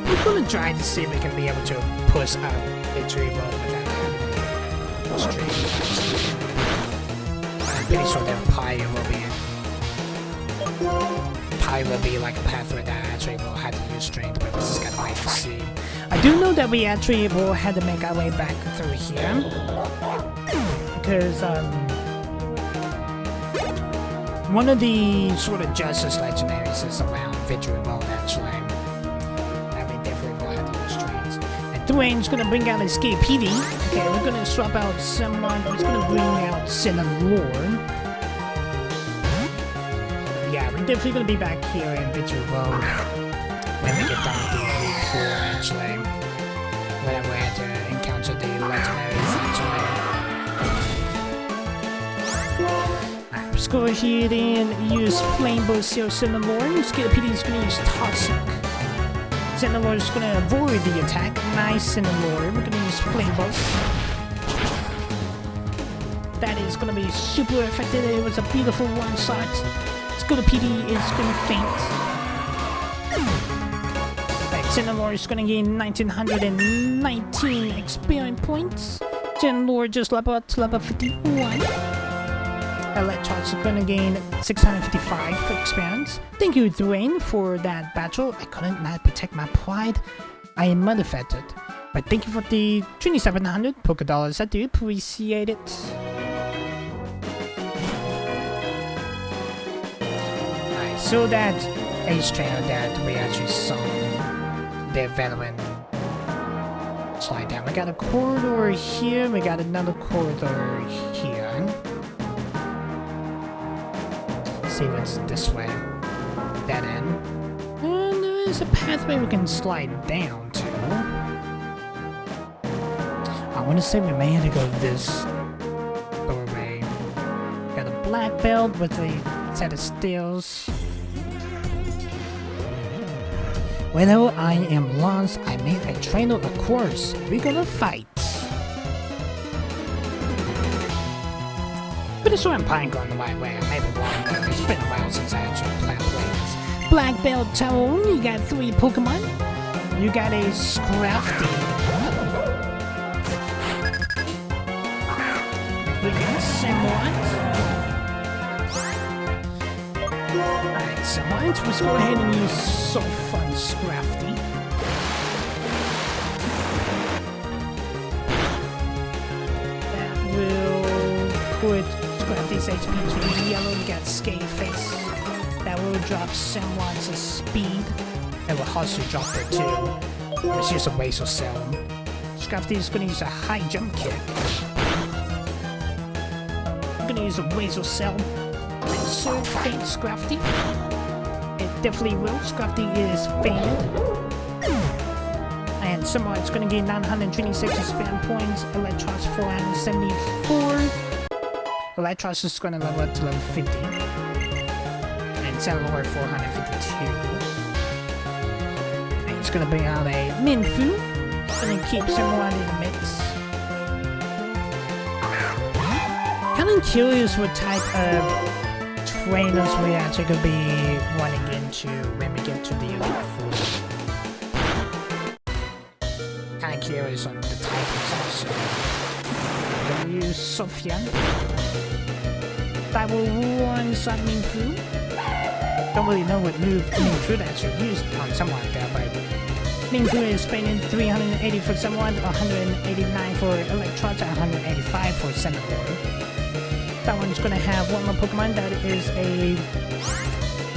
[SPEAKER 1] We're gonna try to see if we can be able to push up Victory Road without having stream. I'm pretty sure that Pyre will be
[SPEAKER 3] how it will be like a pathway that actually will have to use strength, but we just gotta wait to see.
[SPEAKER 1] I do know that we actually will have to make our way back through here. Because, one of the sort of Justice Legendaries is around Victory Road, actually. And we definitely will have to use strength. And Dwayne's gonna bring out his PD. Okay, we're gonna swap out someone who's gonna bring out Cinnamon Lord. Yeah, we're definitely gonna be back here in Victory Road when we get done with the Elite Four, actually. Whenever we have to encounter the legendaries, actually. Alright, let's go ahead and use Flame Burst here, Cinnamon Lord. PD is gonna use Toxic. Cinnamon Lord is gonna avoid the attack. Nice, Cinnamon Lord. We're gonna use Flame Burst. That is gonna be super effective. It was a beautiful one shot. PD is gonna faint. Right, Cinnamon is gonna gain 1919 experience points. Cinnamon just level up to level 51. Electros is gonna gain 655 for experience. Thank you, Dwayne, for that battle. I couldn't not protect my pride. I am motherfucked. But thank you for the 2,700 Poké Dollars. I do appreciate it. So that Ace Trainer that we actually saw the veteran slide down. We got a corridor here, we got another corridor here. Let's see what's this way. That end. And there is a pathway we can slide down to. I want to say we may have to go this doorway. Got a black belt with a set of stairs. Whenever I am lost, I made a trainer a course. We're gonna fight. But it's I'm probably going the right way. I may be wrong, but it's been a while since I actually played Blades. Black Belt Town, you got 3 Pokemon. You got a Scrafty. We got Samwat. Alright, Samwat, let's go ahead and use So Fun Scrafty. That will put Scrafty's HP to yellow. We got Skate Face. That will drop Samwat's speed. It will also drop her too. Let's use a Razor Cell. Scrafty is going to use a high jump kick. I'm going to use a Razor Cell. So faint Scrafty. It definitely will. Scrafty is fainted. And Samwat's going to gain 926 expand points. Electros 474. Electros is going to level up to level 50. And Cellulor 452. And he's going to bring out a Minfu. And then keep Samwat in the mix. Kind of curious what type of trainers we actually going to be running into when we get to the Elite Four. Kind of curious on the typings also. We're going to use Sophia. That will run some Minfu. Don't really know what move Minfu actually used on someone like that, but Minfu is spending 380 for someone, 189 for Electrode, 185 for Centaur. That one's gonna have one more Pokemon. That is a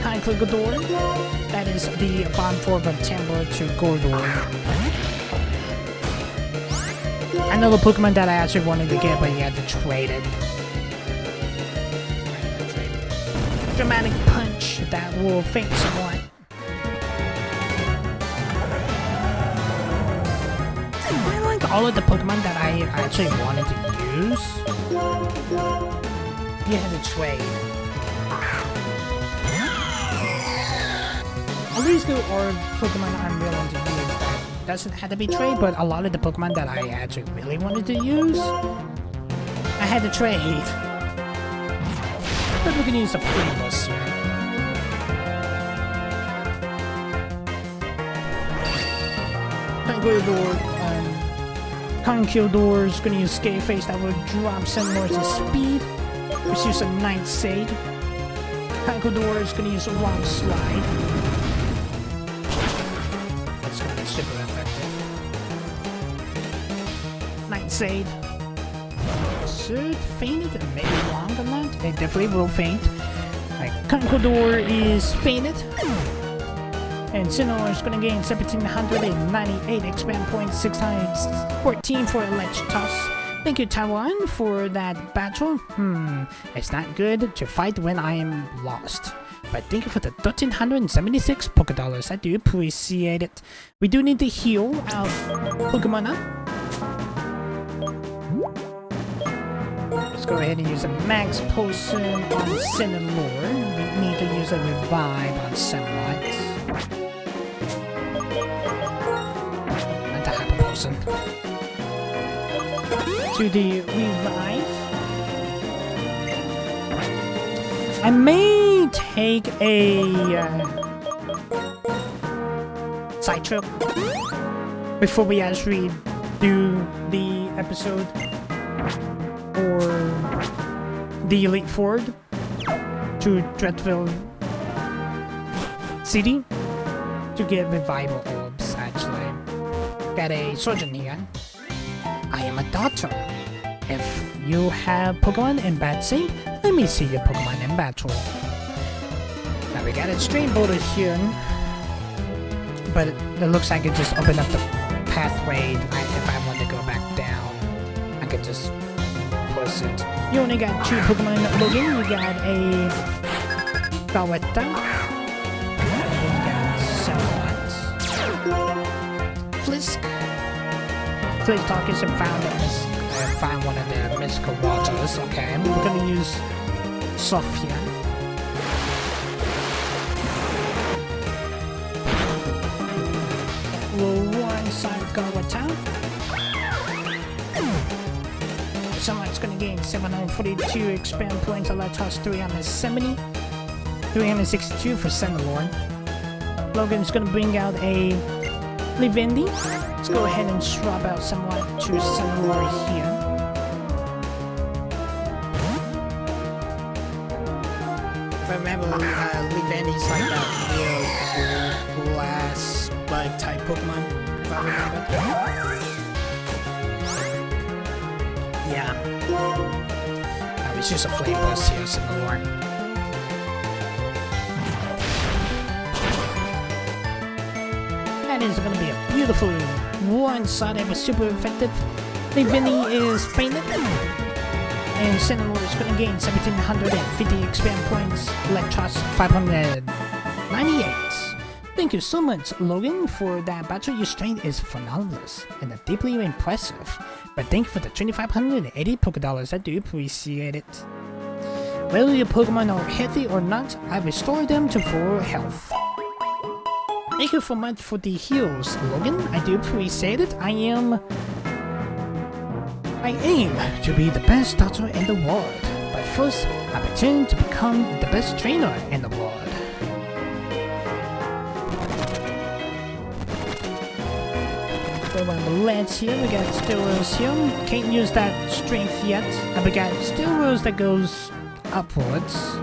[SPEAKER 1] Gordor. That is the bomb form of Timber to Gordor. Another Pokemon that I actually wanted to get, but you had to trade it. Dramatic Punch. That will faint someone. I like all of the Pokemon that I actually wanted to use. You had to trade. At least there are Pokemon I'm willing to use that doesn't have to be trade, but a lot of the Pokemon that I actually really wanted to use, I had to trade. But we can use a Flameless here. Conkeldor is gonna use Scale Face. That will drop some more to speed. Let's use a Night Shade. Conquador is gonna use a wrong slide.
[SPEAKER 3] That's gonna be super effective.
[SPEAKER 1] Nightshade. Should faint it, maybe long on that. It definitely will faint. Like, Conquador is fainted. And Sinnoh is gonna gain 1798 expand points, 6 times 14 for a ledge toss. Thank you, Taiwan, for that battle. It's not good to fight when I am lost. But thank you for the 1,376 Poké Dollars. I do appreciate it. We do need to heal our Pokemon up. Let's go ahead and use a Max Potion on Cinnamore. We need to use a Revive on Samwise.
[SPEAKER 3] And a Hyper Potion.
[SPEAKER 1] To the Revive. I may take a side trip before we actually do the episode or the Elite Ford to Dreadville City to get revival orbs. Actually, got a surgeon here. I am a doctor. If you have Pokemon in bad shape, let me see your Pokemon in battle. Now we got a straight border here, but it looks like it just opened up the pathway. If I want to go back down, I could just push it. You only got 2 Pokemon Logan. You got a Gawetta. And you got Samwise. Flisk. Flisk is found one of the mystical waters. Okay, we're gonna use Sophia. We'll one-side Gawetta. Someone's gonna gain 742 expand points. I'll toss 370. 362 for Senalorn. Logan's gonna bring out a Livendi. Let's go ahead and swap out someone to Senalorn here.
[SPEAKER 2] If I remember, Livendi's like that real glass bug type Pokemon. If I remember.
[SPEAKER 3] Yeah. It's just a flame burst here, Senalorn.
[SPEAKER 1] That is going to be a beautiful one-shot. It was super effective. Livendi is painted. And Sentinel is going to gain 1,750 expand points. Electros 598. Thank you so much, Logan, for that battle. Your strength is phenomenal and deeply impressive. But thank you for the 2,580 Poké Dollars. I do appreciate it. Whether your Pokemon are healthy or not, I restore them to full health. Thank you so much for the heals, Logan. I do appreciate it. I aim to be the best doctor in the world. But first, I pretend to become the best trainer in the world. Go on the ledge here. We got Steelers here. Can't use that strength yet. And we got Steelers that goes upwards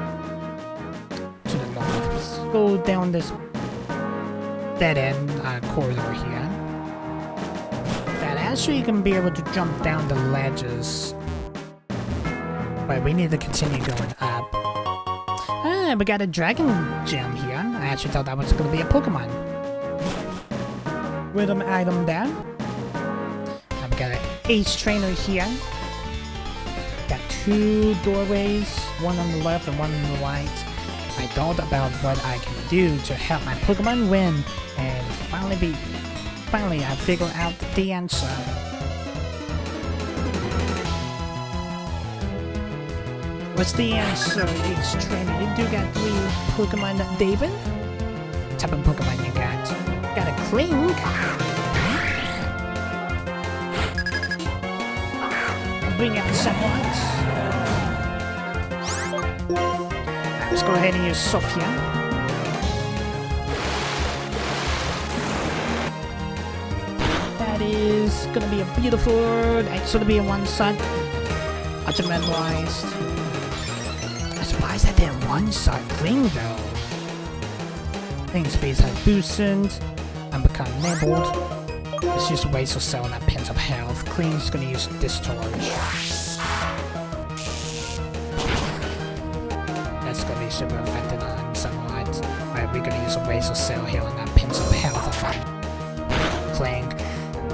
[SPEAKER 1] to the north. Let's go down this dead end corridor here. That actually you can be able to jump down the ledges. But we need to continue going up. Ah, we got a dragon gem here. I actually thought that was going to be a Pokemon. Rhythm item there. And we got an Ace Trainer here. Got 2 doorways, one on the left and one on the right. I thought about what I can do to help my Pokemon win, and finally I figured out the answer. What's the answer, Ace Trainer? You do got 3 Pokemon, David? What type of Pokemon you got? Got a Clink. I'll bring out Samwise. Let's go ahead and use Sophia. That is gonna be a beautiful. It's gonna be a one-shot. Ultimate-wise. That's surprised that didn't one-shot Kling though. Kling speeds have boostened and become nibbled. Let's use Razor Cell on that Pins of Health. Kling's gonna use Discharge. That's gonna be super effective on Sunlight. Alright, we're gonna use a Razor Cell here on that Pins of Health on Kling.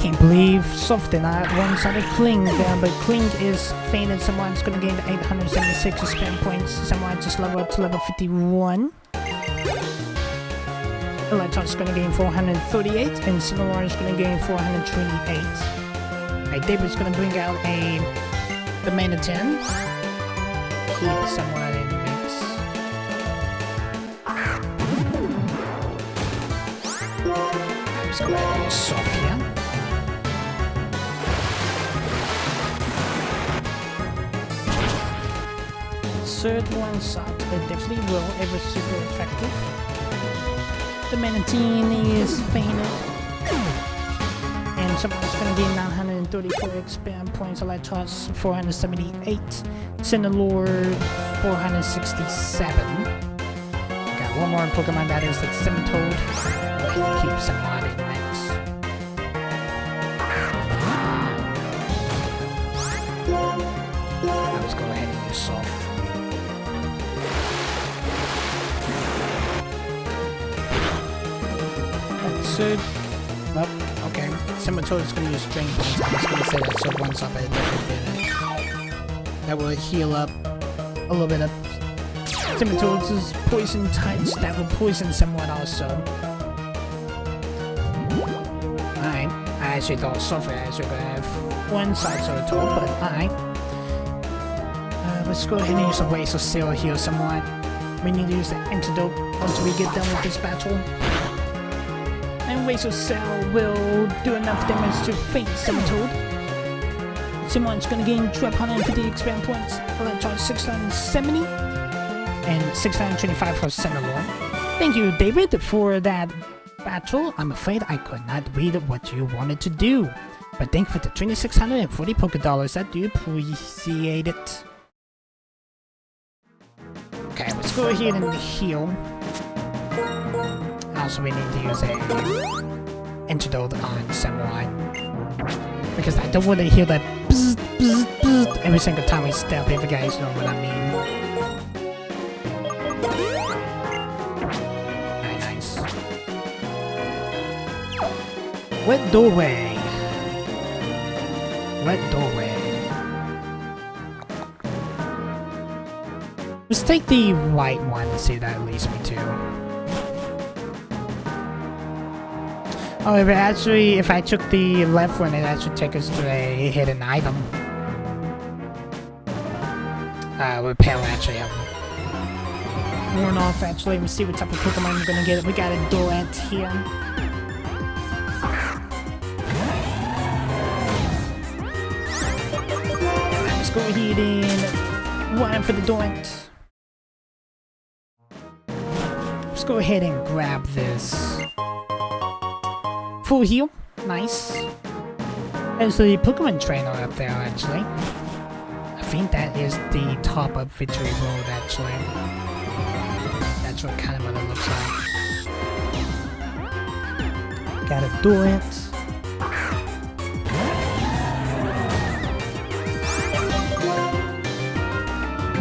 [SPEAKER 1] Can't believe Soft did not one-sided Kling there, but Kling is fainted. Someone's gonna gain 876 spam points. Someone just level up to level 51. Electron's gonna gain 438, and Cinelar is gonna gain 428. Alright, David's gonna bring out the main 10. Keep someone in the mix. Let's go ahead and use Sophia. Third one shot, it definitely will. It was super effective. The Manatine is fainted. And someone's gonna gain 934 expand points. Electros 478. Cinelord 467. Got one more Pokemon, that is the Simtoad. Keep someone in the mix. Let's go ahead and use Soft. Third. Well, okay. Simatoad is going to use Strength points. I was going to say that so once up, but it definitely didn't. That will heal up a little bit of Simatoad's poison types. That will poison someone also. Alright. I actually thought Sophia actually going to have one side sort of toad, but alright. Let's go ahead and use a Razor Seal heal someone. We need to use the antidote once we get done with this battle. And Razor Cell will do enough damage to faint Simatoad. Someone's gonna gain 1250 expand points. Electron 670 and 625 for Cinelord. Thank you, David, for that battle. I'm afraid I could not read what you wanted to do, but thank you for the 2,640 Poké Dollars. I do appreciate it. Okay, let's go ahead and heal. Also, we need to use a antidote on Samurai, because I don't want to hear that bzz, bzz, bzz every single time we step, if you guys know what I mean. Very nice. Wet doorway. Wet doorway. Let's take the right one and see that leads me to. Oh, if I took the left one, it actually take us to a hidden item. Repel actually have worn off actually. Let's see what type of Pokemon we're gonna get. We got a Durant here. Let's go ahead and run for the Durant. Let's go ahead and grab this. Full heal, nice. There's the Pokemon trainer up there actually. I think that is the top of Victory Road actually. That's what kind of what it looks like. Gotta do it.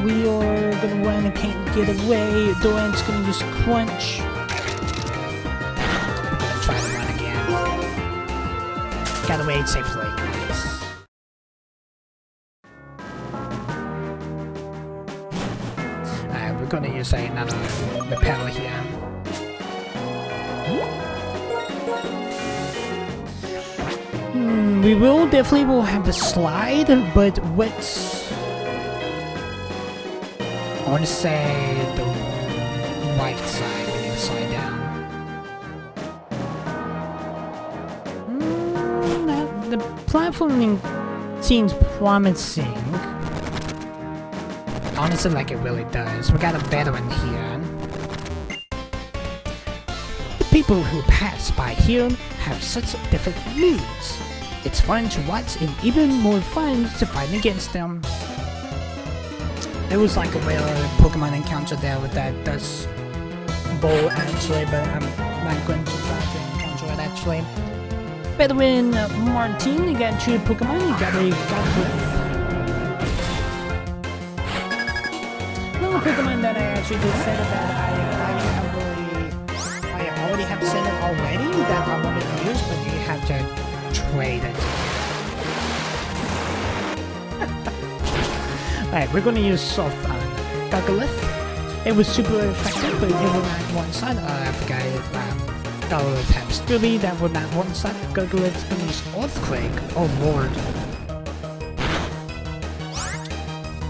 [SPEAKER 1] We are gonna run and can't get away. Durant's gonna use Crunch. Got away safely. Nice. Alright, we're gonna use another repel here. We will definitely have the slide, but what's... I want to say the right side. We need to slide down. The platforming seems promising. Honestly, like it really does. We got a veteran here. The people who pass by here have such different moods. It's fun to watch and even more fun to fight against them.
[SPEAKER 2] There was like a rare Pokemon encounter there with that dust bowl actually, but I'm not going to try to encounter it actually.
[SPEAKER 1] Bedouin Martin, you got 2 Pokemon, you got a Godwith. No Pokemon that I actually just said that
[SPEAKER 2] I already have sent it already that I wanted to use, but you have to trade it.
[SPEAKER 1] Alright, we're gonna use Soft on Gogolith. It was super effective, but it would not one-shot.
[SPEAKER 2] I forgot it. Gogolith have Stubby, that would not one-shot. Gogolith's gonna use Earthquake. Oh lord.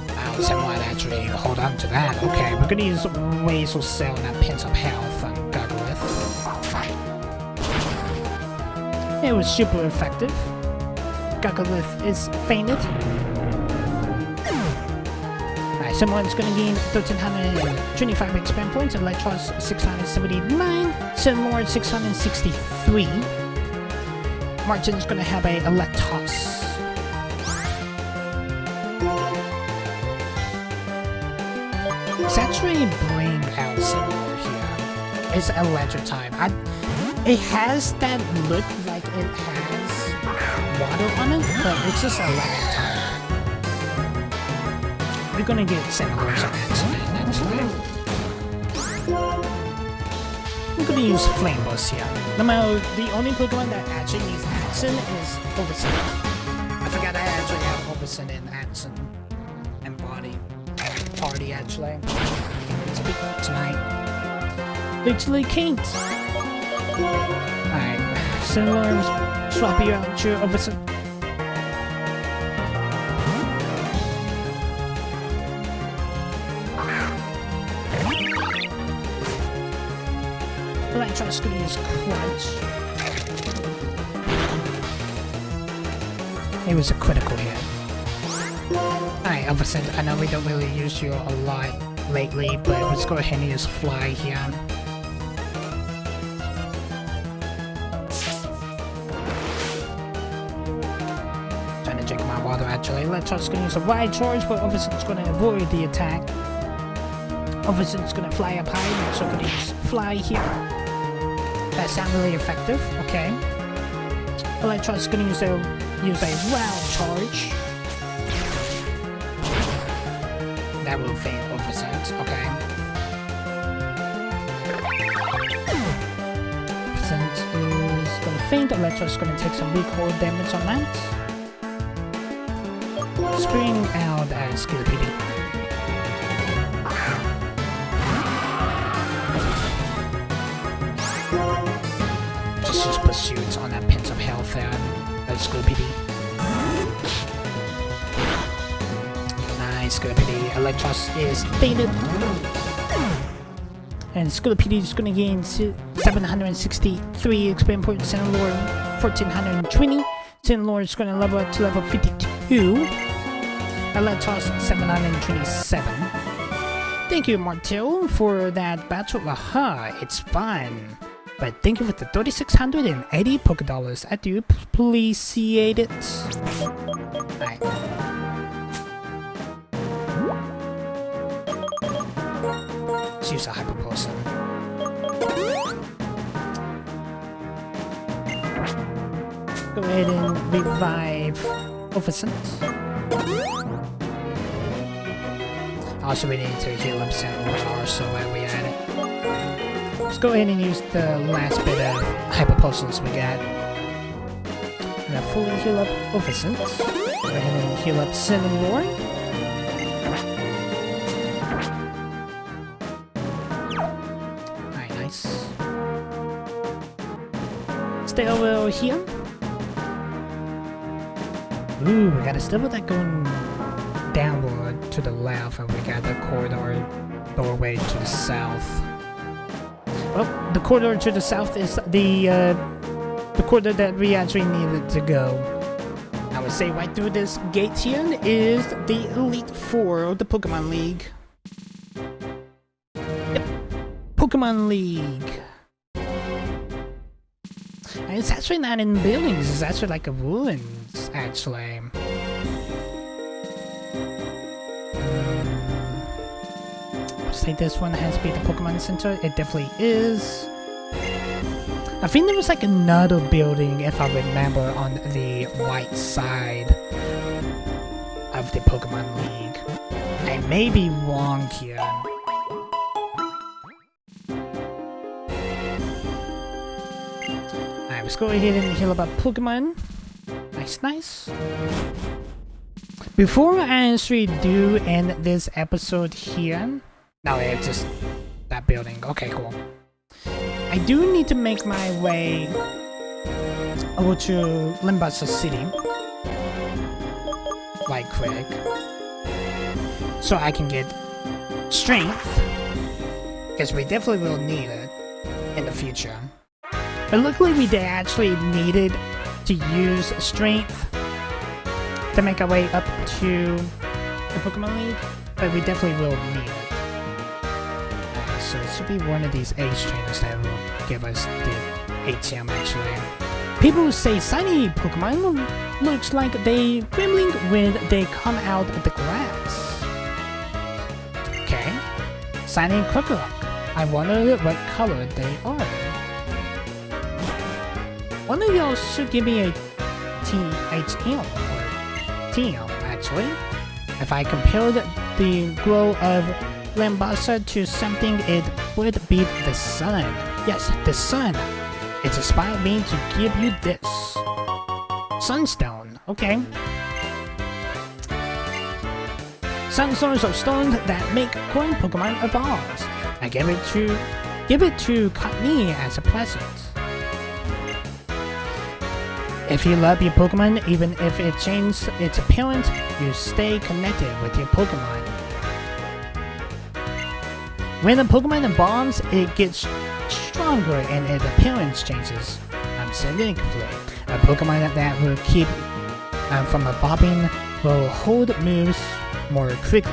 [SPEAKER 3] Wow, someone actually hold on to that.
[SPEAKER 2] Okay, we're gonna use Razor Cell and that Pins of Health on Gogolith.
[SPEAKER 1] It was super effective. Gogolith is fainted. Alright, someone's gonna gain 1,325 experience points, Electros 679, Sinlord 663. Martin's gonna have a Electos.
[SPEAKER 2] It's actually bring out Sinlord here. It's a Electric type. It has that look like it has water on it, but it's just Electric type.
[SPEAKER 1] We're gonna get Sinlord's actually. We're gonna use Flame Burst here. Now, the only Pokemon that actually needs action is Oversend.
[SPEAKER 2] I forgot I actually have Oversend and Action and Party actually. It's big tonight.
[SPEAKER 1] Literally can't. Alright, Sinlord, swap you out to Oversend. Electros gonna use Crunch.
[SPEAKER 2] It was a critical hit. Alright, Oversend, I know we don't really use you a lot lately, but let's go ahead and use Fly here. Trying to drink my water actually.
[SPEAKER 1] Electros gonna use a Wide Charge, but Oversend's gonna avoid the attack. Oversend's gonna fly up high, so gonna use Fly here.
[SPEAKER 2] That sounds really effective. Okay.
[SPEAKER 1] Electros gonna use a Wild Charge.
[SPEAKER 2] That will fail Oversend. Okay.
[SPEAKER 1] Oversend is gonna faint. Electros gonna take some recoil damage on that.
[SPEAKER 2] Spring out as Skillpity. Just pursuits on that Pins of Health there. That's Skillpity. Nice, Skillpity. Electros is fainted.
[SPEAKER 1] And Skillpity is gonna gain 763 experience points. Sinlord 1420. Sinlord is gonna level up to level 52. Electros 727. Thank you, Martel, for that battle. Aha, it's fun. But thank you for the 3,680 Pokédollars. I do appreciate it. Alright.
[SPEAKER 2] Let's use a Hyper Pulse.
[SPEAKER 1] Go ahead and revive Oversend.
[SPEAKER 2] Also, we need to heal up Sinlord also while we at it.
[SPEAKER 1] Let's go ahead and use the
[SPEAKER 2] Last bit of Hyper Pulses we got.
[SPEAKER 1] and fully heal up Oversend. Go ahead and heal up Sinlord.
[SPEAKER 2] Alright, nice.
[SPEAKER 1] Stay over here.
[SPEAKER 2] Ooh, we got a stable that going downward to the left, and we got the corridor doorway to the south.
[SPEAKER 1] Well, the corridor to the south is the corridor that we actually needed to go. I would say right through this gate here is the Elite Four of the Pokemon League. Yep, Pokemon League. And it's actually not in buildings, it's actually like a ruins, actually.
[SPEAKER 2] would say this one has to be the Pokemon Center. It definitely is. I think there was like another building, if I remember, on the right side of the Pokemon League. I may be wrong here. Alright, let's go ahead and heal about Pokemon. Nice, nice. Before I actually do end this episode here... No, it's just that building. Okay, cool. I do need to make my way over to Limbasa City. Right quick. So I can get strength. Because we definitely will need it in the future. But luckily we did actually needed to use strength to make our way up to the Pokemon League. But we definitely will need it. So it should be one of these age trainers that will give us the HM actually. People say shiny Pokemon looks like they trembling when they come out of the grass. Okay. Shiny Crocodile. I wonder what color they are. One of y'all should give me a THM or TM actually. If I compared the glow of Limbasa to something, it would be the sun. Yes, the sun. It inspired me to give you this. Sunstone. Okay. Sunstones are stones that make current Pokemon evolve. I give it to Courtney as a present. If you love your Pokemon, even if it changes its appearance, you stay connected with your Pokemon. When a Pokemon evolves, it gets stronger and its appearance changes. Significantly, a Pokemon that will keep from evolving will hold moves more quickly.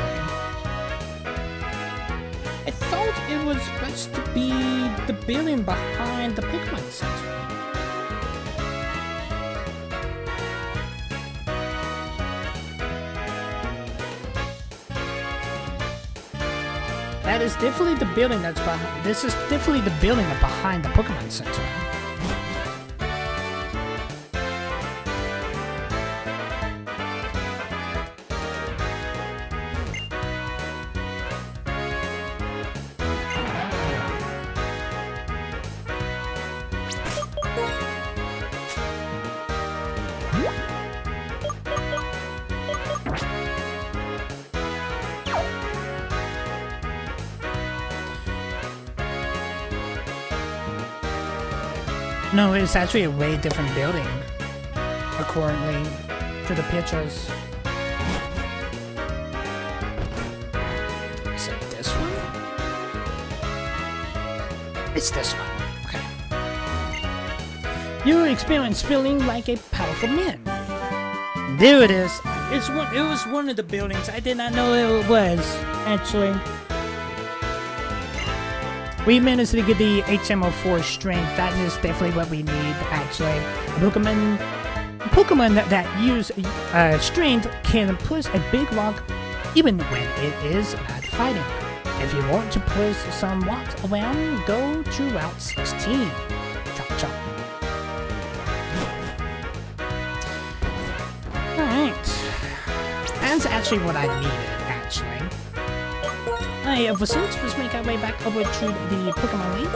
[SPEAKER 2] I thought it was supposed to be the building behind the Pokemon Center. That is definitely the building that's behind. This is definitely the building that's behind the Pokemon Center. No, it's actually a way different building, accordingly to the pictures. Is it this one? It's this one. Okay. You experience feeling like a powerful man. There it is. It was one of the buildings. I did not know it was actually. We managed to get the HM04 strength. That is definitely what we need, actually. Pokemon that use strength can push a big rock even when it is not fighting. If you want to push some rocks around, go to Route 16. Chop chop. Alright. That's actually what I needed, actually. Alright, ever since, let's make our way back over to the Pokemon League.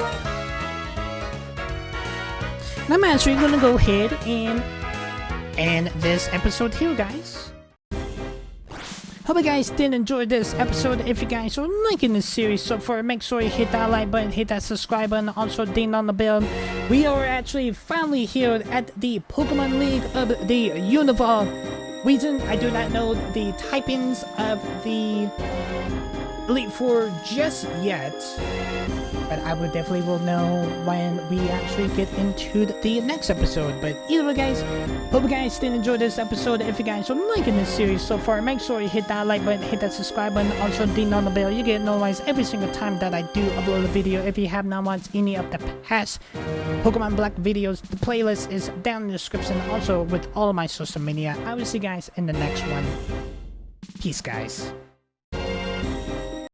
[SPEAKER 2] And I'm actually gonna go ahead and end this episode here, guys. Hope you guys did enjoy this episode. If you guys are liking this series so far, make sure you hit that like button, hit that subscribe button, also ding on the bell. We are actually finally here at the Pokemon League of the Unova region. I do not know the typings of the Elite Four just yet, but I would definitely will know when we actually get into the next episode. But either way, guys, hope you guys did enjoy this episode. If you guys are liking this series so far, make sure you hit that like button, hit that subscribe button, also ding on the bell. You get notified every single time that I do upload a video. If you have not watched any of the past Pokemon Black videos, the playlist is down in the description, also with all of my social media. I will see you guys in the next one. Peace, guys.